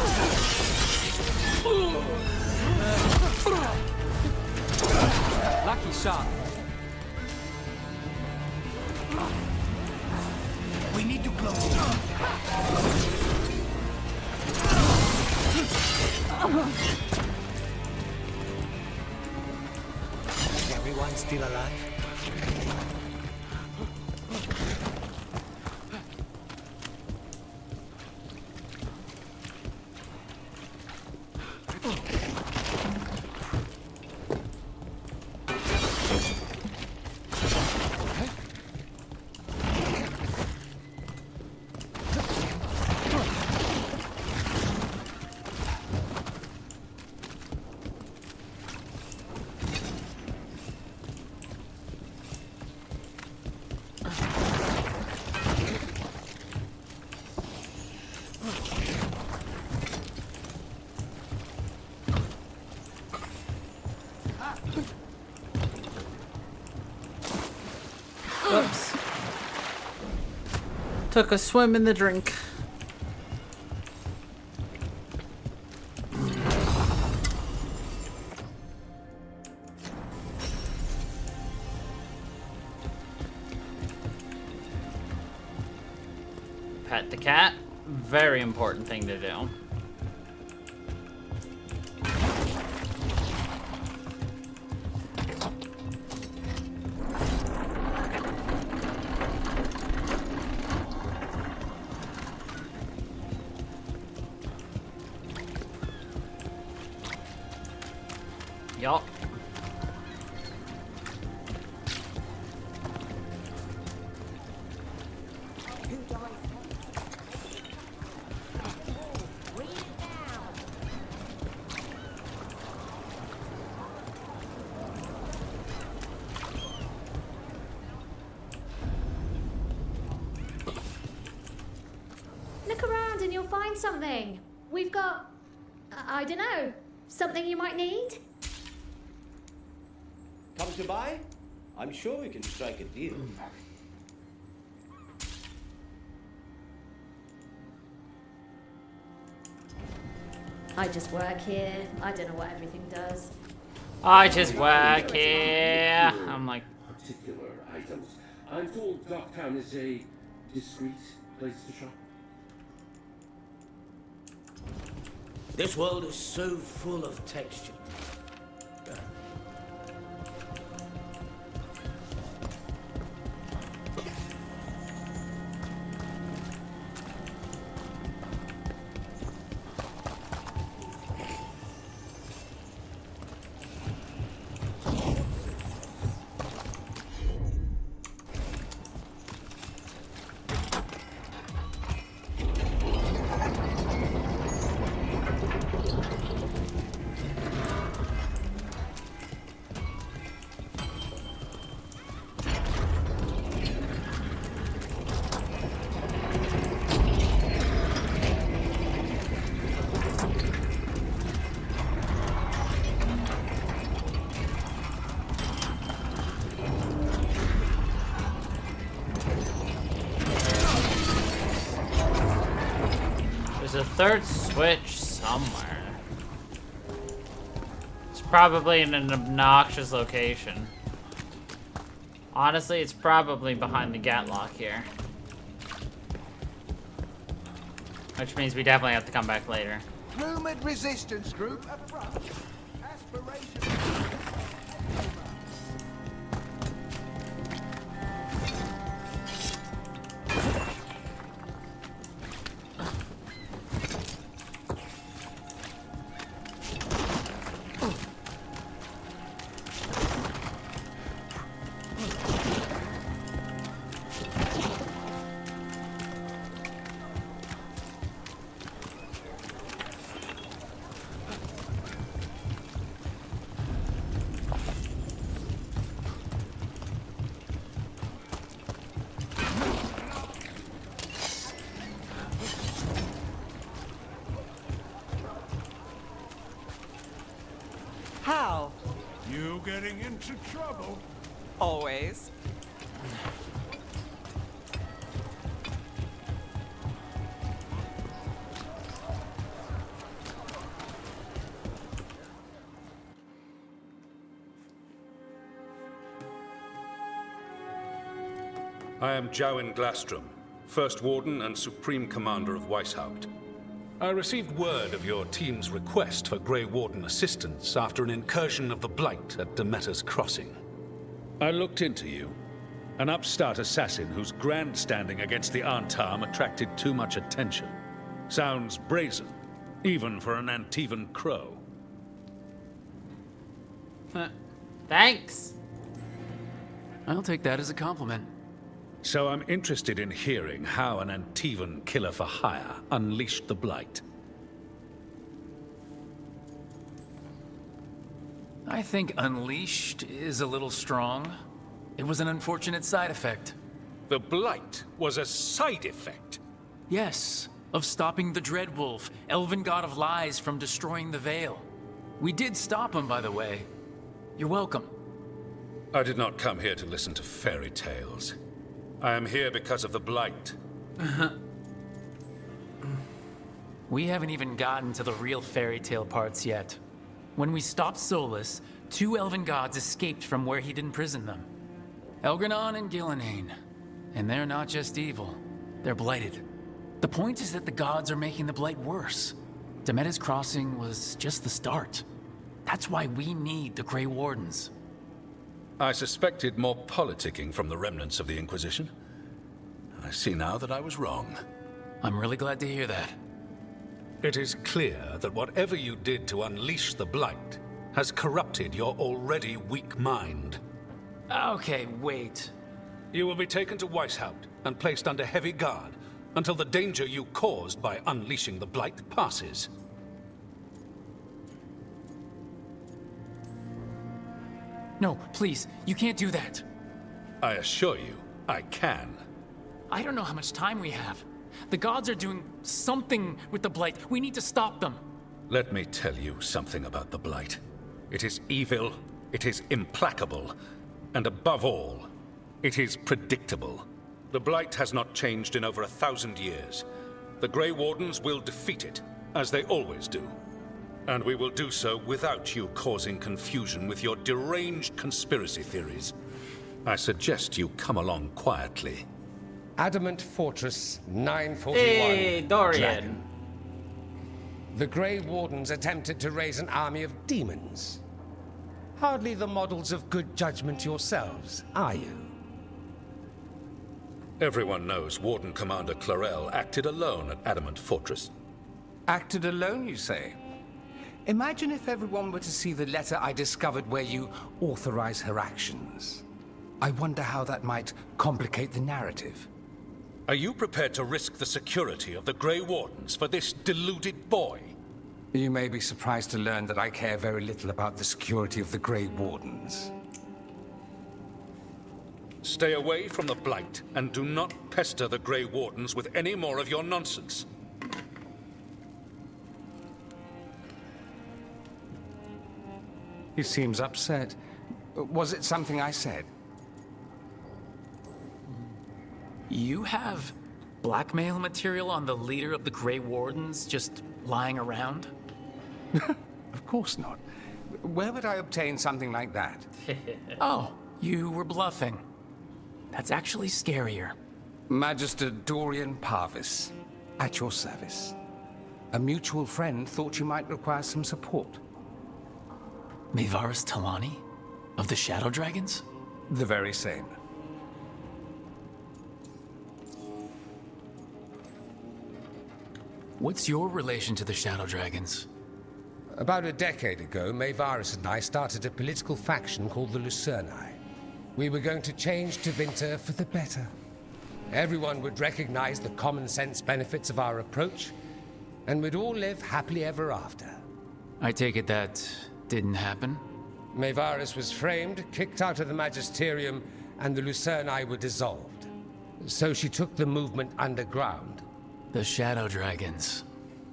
Lucky shot. We need to close it. Is everyone still alive? Whoops. Took a swim in the drink. Pet the cat. Very important thing to do. Yup. Look around and you'll find something. We've got, I don't know, something you might need? Come to buy? I'm sure we can strike a deal. I just work here. I don't know what everything does. I just work here. I'm like, particular items. I'm told Docktown is a discreet place to shop. This world is so full of texture. third switch somewhere. It's probably in an obnoxious location. Honestly, it's probably behind the Gatlock here. Which means we definitely have to come back later. Rumored resistance group up front. Aspiration. How? You getting into trouble? Always. I am Jowin Glastrom, First Warden and Supreme Commander of Weishaupt. I received word of your team's request for Grey Warden assistance after an incursion of the Blight at Demeter's Crossing. I looked into you, an upstart assassin whose grandstanding against the Antam attracted too much attention. Sounds brazen, even for an Antivan crow. Thanks. I'll take that as a compliment. So I'm interested in hearing how an Antivan killer for hire unleashed the Blight. I think unleashed is a little strong. It was an unfortunate side effect. The Blight was a side effect? Yes, of stopping the Dreadwolf, elven god of lies, from destroying the Veil. We did stop him, by the way. You're welcome. I did not come here to listen to fairy tales. I am here because of the Blight. We haven't even gotten to the real fairy tale parts yet. When we stopped Solus, 2 elven gods escaped from where he'd imprisoned them. Elgranon and Gillenhain. And they're not just evil, they're blighted. The point is that the gods are making the Blight worse. Demeter's Crossing was just the start. That's why we need the Grey Wardens. I suspected more politicking from the remnants of the Inquisition. I see now that I was wrong. I'm really glad to hear that. It is clear that whatever you did to unleash the Blight has corrupted your already weak mind. Okay, wait. You will be taken to Weishaupt and placed under heavy guard until the danger you caused by unleashing the Blight passes. No, please, you can't do that. I assure you, I can. I don't know how much time we have. The gods are doing something with the Blight. We need to stop them. Let me tell you something about the Blight. It is evil, it is implacable, and above all, it is predictable. The Blight has not changed in over 1,000 years. The Grey Wardens will defeat it, as they always do. And we will do so without you causing confusion with your deranged conspiracy theories. I suggest you come along quietly. Adamant Fortress 941. Hey, Dorian. Dragon. The Grey Wardens attempted to raise an army of demons. Hardly the models of good judgment yourselves, are you? Everyone knows Warden Commander Clarel acted alone at Adamant Fortress. Acted alone, you say? Imagine if everyone were to see the letter I discovered where you authorize her actions. I wonder how that might complicate the narrative. Are you prepared to risk the security of the Grey Wardens for this deluded boy? You may be surprised to learn that I care very little about the security of the Grey Wardens. Stay away from the Blight, and do not pester the Grey Wardens with any more of your nonsense. He seems upset. Was it something I said? You have blackmail material on the leader of the Grey Wardens just lying around? Of course not. Where would I obtain something like that? Oh, you were bluffing. That's actually scarier. Magister Dorian Parvis, at your service. A mutual friend thought you might require some support. Maevaris Talani? Of the Shadow Dragons? The very same. What's your relation to the Shadow Dragons? About a decade ago, Maevaris and I started a political faction called the Lucerni. We were going to change Tevinter for the better. Everyone would recognize the common sense benefits of our approach, and we'd all live happily ever after. I take it that didn't happen? Maevaris was framed, kicked out of the Magisterium, and the Lucerni were dissolved. So she took the movement underground. The Shadow Dragons.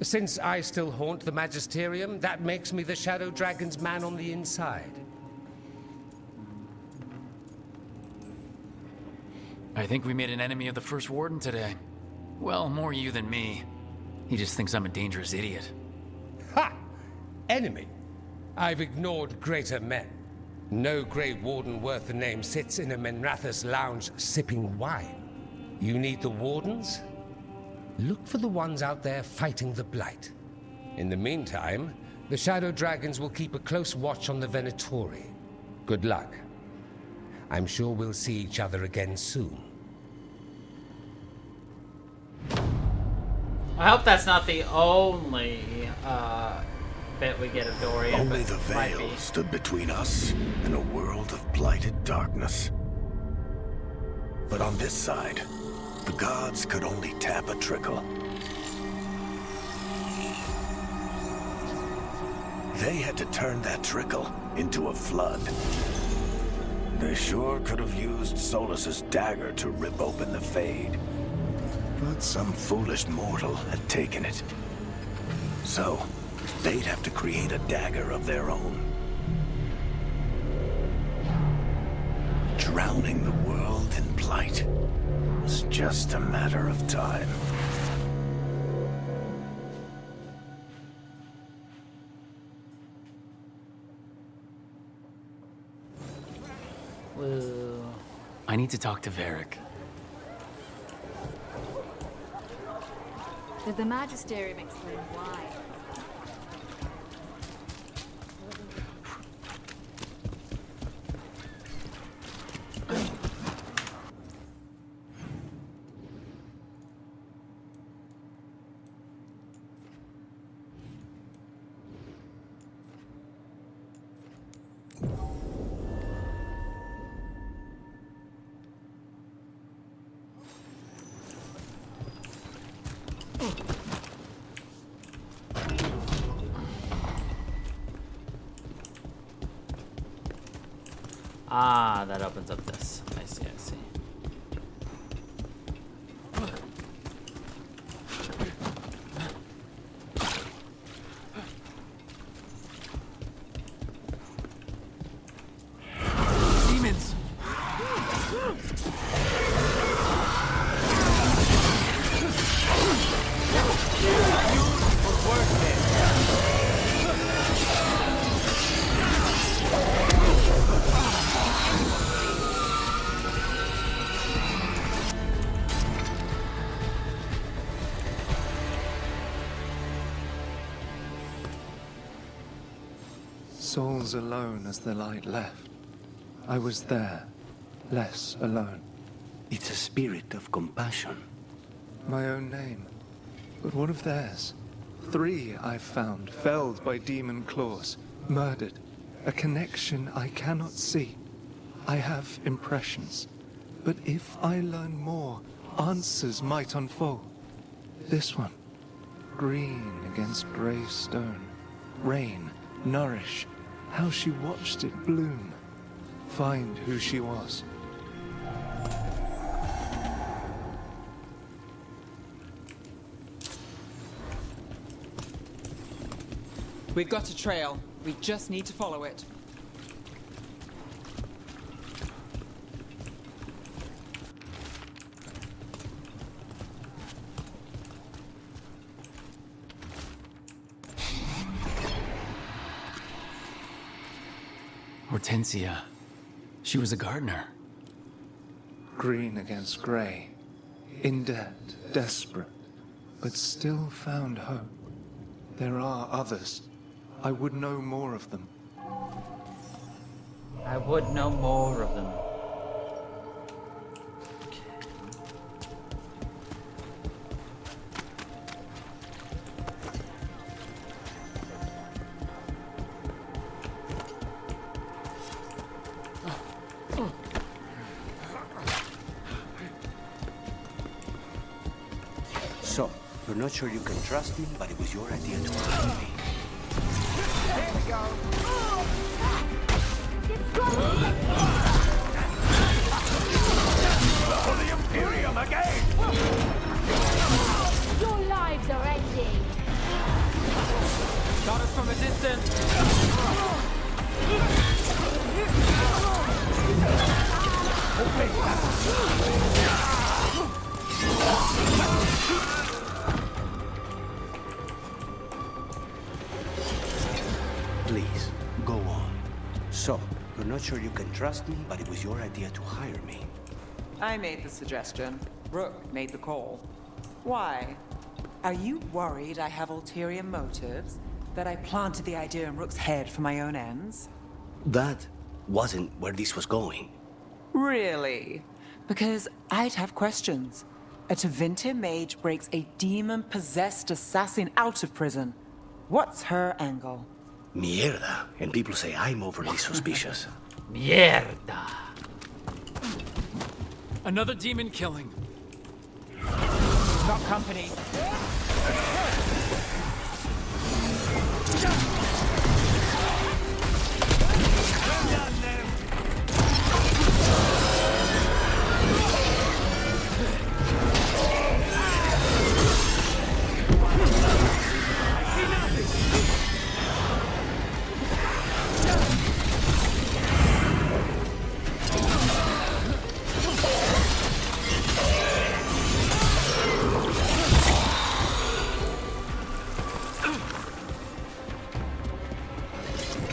Since I still haunt the Magisterium, that makes me the Shadow Dragon's man on the inside. I think we made an enemy of the First Warden today. Well, more you than me. He just thinks I'm a dangerous idiot. Ha! Enemy? I've ignored greater men. No Grey Warden worth the name sits in a Menrathus lounge sipping wine. You need the Wardens? Look for the ones out there fighting the Blight. In the meantime, the Shadow Dragons will keep a close watch on the Venatori. Good luck. I'm sure we'll see each other again soon. I hope that's not the only bit we get of Dorian. Only the Veil stood between us and a world of blighted darkness. But on this side, the gods could only tap a trickle. They had to turn that trickle into a flood. They sure could have used Solus's dagger to rip open the Fade. But some foolish mortal had taken it. So, they'd have to create a dagger of their own. Drowning the world in blight was just a matter of time. Whoa. I need to talk to Varric. Did the Magisterium explain why? Ah, that opens up this. I see, I see. Demons! Souls alone as the light left. I was there, less alone. It's a spirit of compassion. My own name, but what of theirs? 3 I've found, felled by demon claws, murdered. A connection I cannot see. I have impressions, but if I learn more, answers might unfold. This one, green against grey stone, rain, nourish, how she watched it bloom, find who she was. We've got a trail. We just need to follow it. Hortensia. She was a gardener. Green against grey. In debt, desperate, but still found hope. There are others. I would know more of them. I would know more of them. So, you're not sure you can trust me, but it was your idea to hire me. Here we go. For the Imperium again! Your lives are ending. Shot us from a distance. Please, go on. So, you're not sure you can trust me, but it was your idea to hire me. I made the suggestion. Rook made the call. Why? Are you worried I have ulterior motives? That I planted the idea in Rook's head for my own ends? That wasn't where this was going. Really? Because I'd have questions. A Tevinter mage breaks a demon-possessed assassin out of prison. What's her angle? Mierda. And people say I'm overly suspicious. Mierda. Another demon killing. Got company.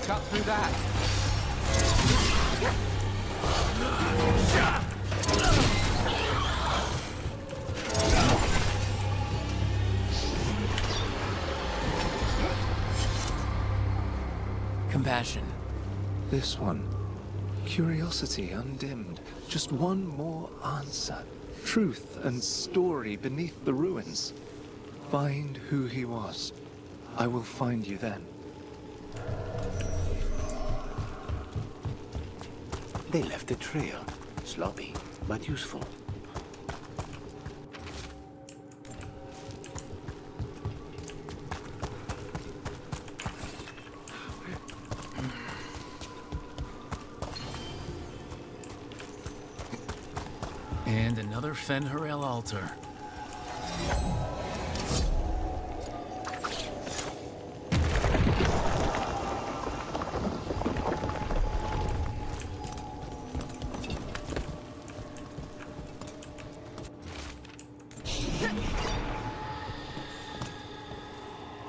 Cut through that. Compassion. This one. Curiosity undimmed. Just one more answer. Truth and story beneath the ruins. Find who he was. I will find you then. They left a trail. Sloppy, but useful. And another Fen'Harel altar.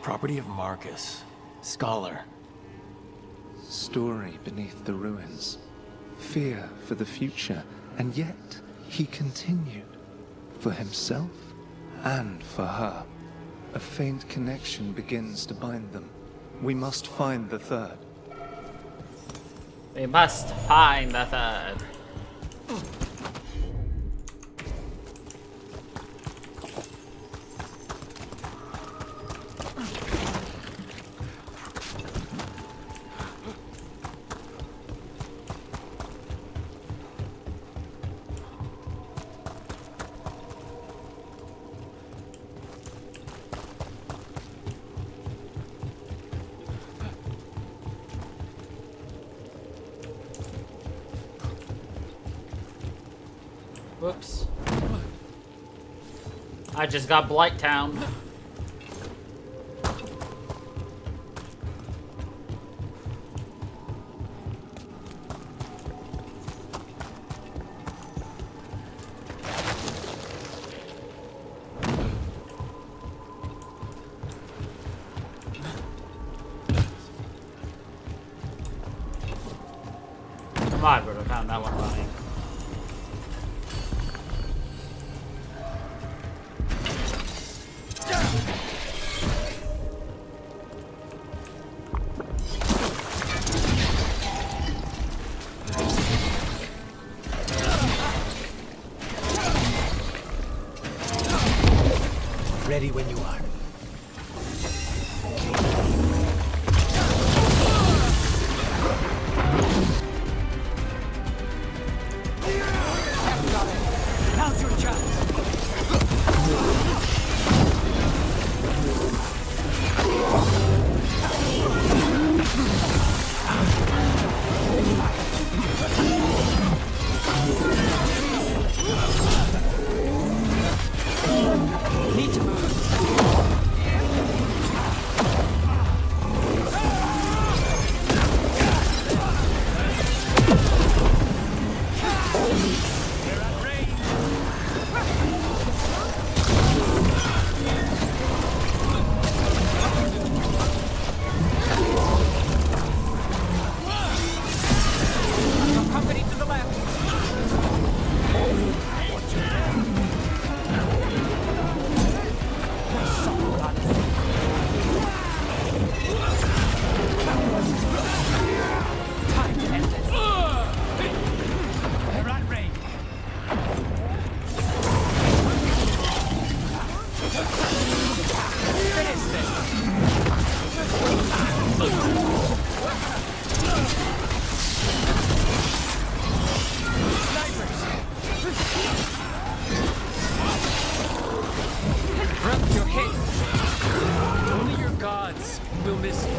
Property of Marcus. Scholar. Story beneath the ruins. Fear for the future. And yet, he continued. For himself and for her. A faint connection begins to bind them. We must find the third. We must find the third. Whoops. I just got Blight Town. I would have found that one running. Ready when you are. Now's your Need to move. Company to the left. Time to end this. They're at range. Finish Run your hit. Only your gods will miss you.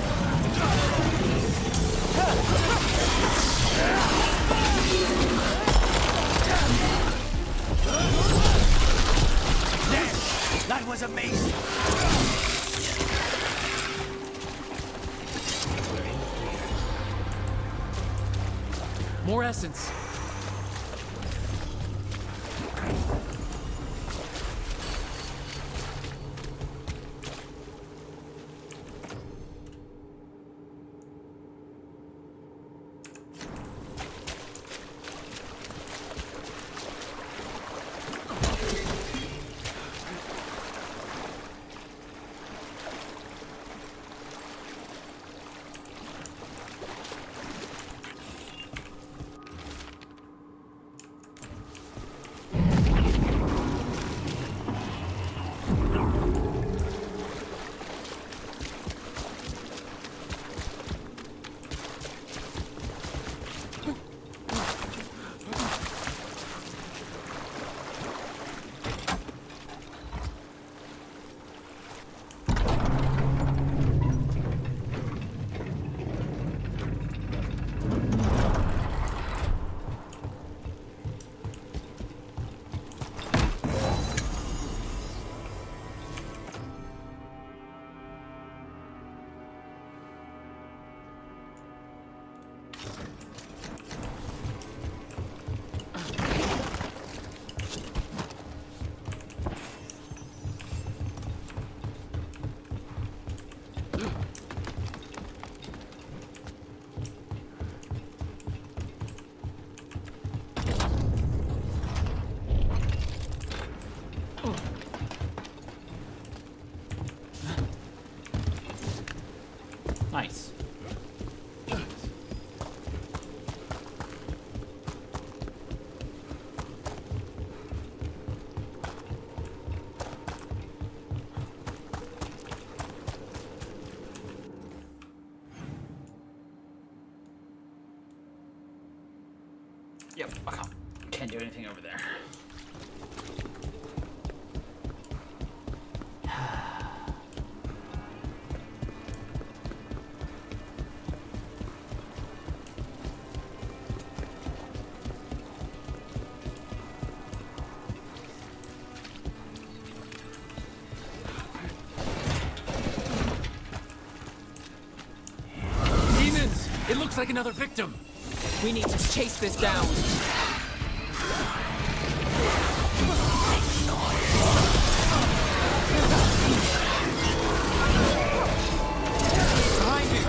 That was amazing. More essence. Nice. Yep, okay. Can't do anything over there. Demons! It looks like another victim. We need to chase this down. Behind you.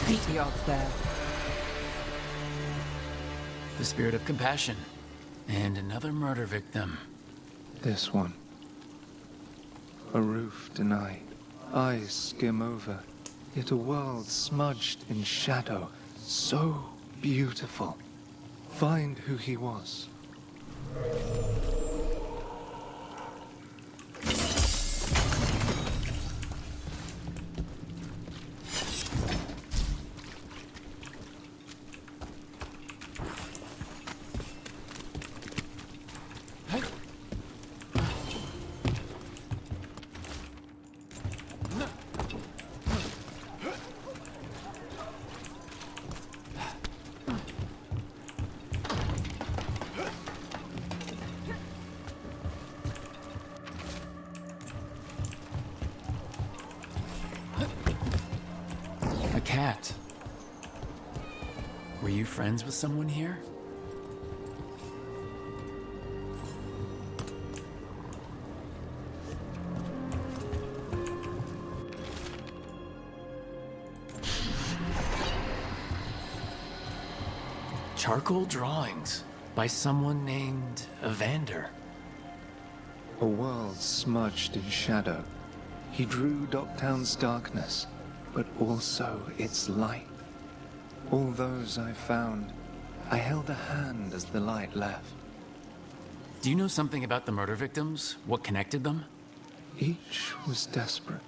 Beat the odds there. The spirit of compassion. And another murder victim. This one. A roof denied. Eyes skim over. Yet a world smudged in shadow. So beautiful. Find who he was. Cat. Were you friends with someone here? Charcoal drawings by someone named Evander. A world smudged in shadow. He drew Docktown's darkness, but also its light. All those I found, I held a hand as the light left. Do you know something about the murder victims? What connected them? Each was desperate.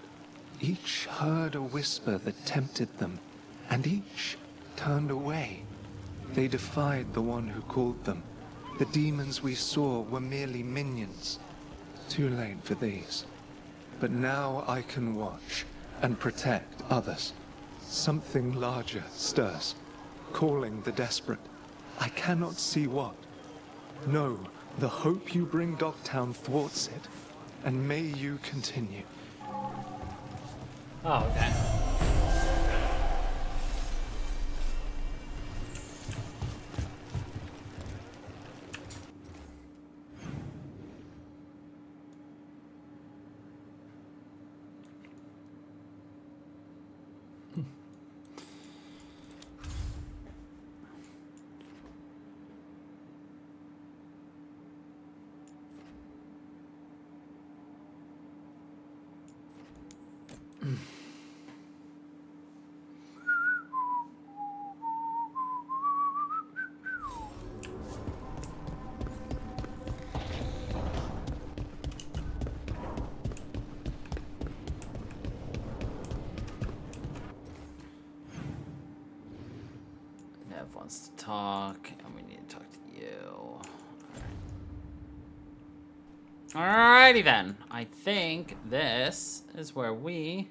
Each heard a whisper that tempted them, and each turned away. They defied the one who called them. The demons we saw were merely minions. Too late for these. But now I can watch and protect others. Something larger stirs, calling the desperate. I cannot see what. No, the hope you bring Docktown thwarts it, and may you continue. Oh, okay. Nev wants to talk, and we need to talk to you. Alrighty then. I think this is where we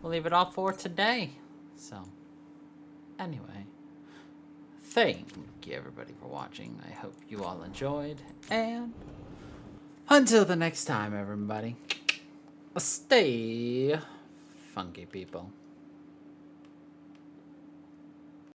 will leave it off for today. So, anyway, thank you everybody for watching. I hope you all enjoyed, and until the next time, everybody, stay funky, people.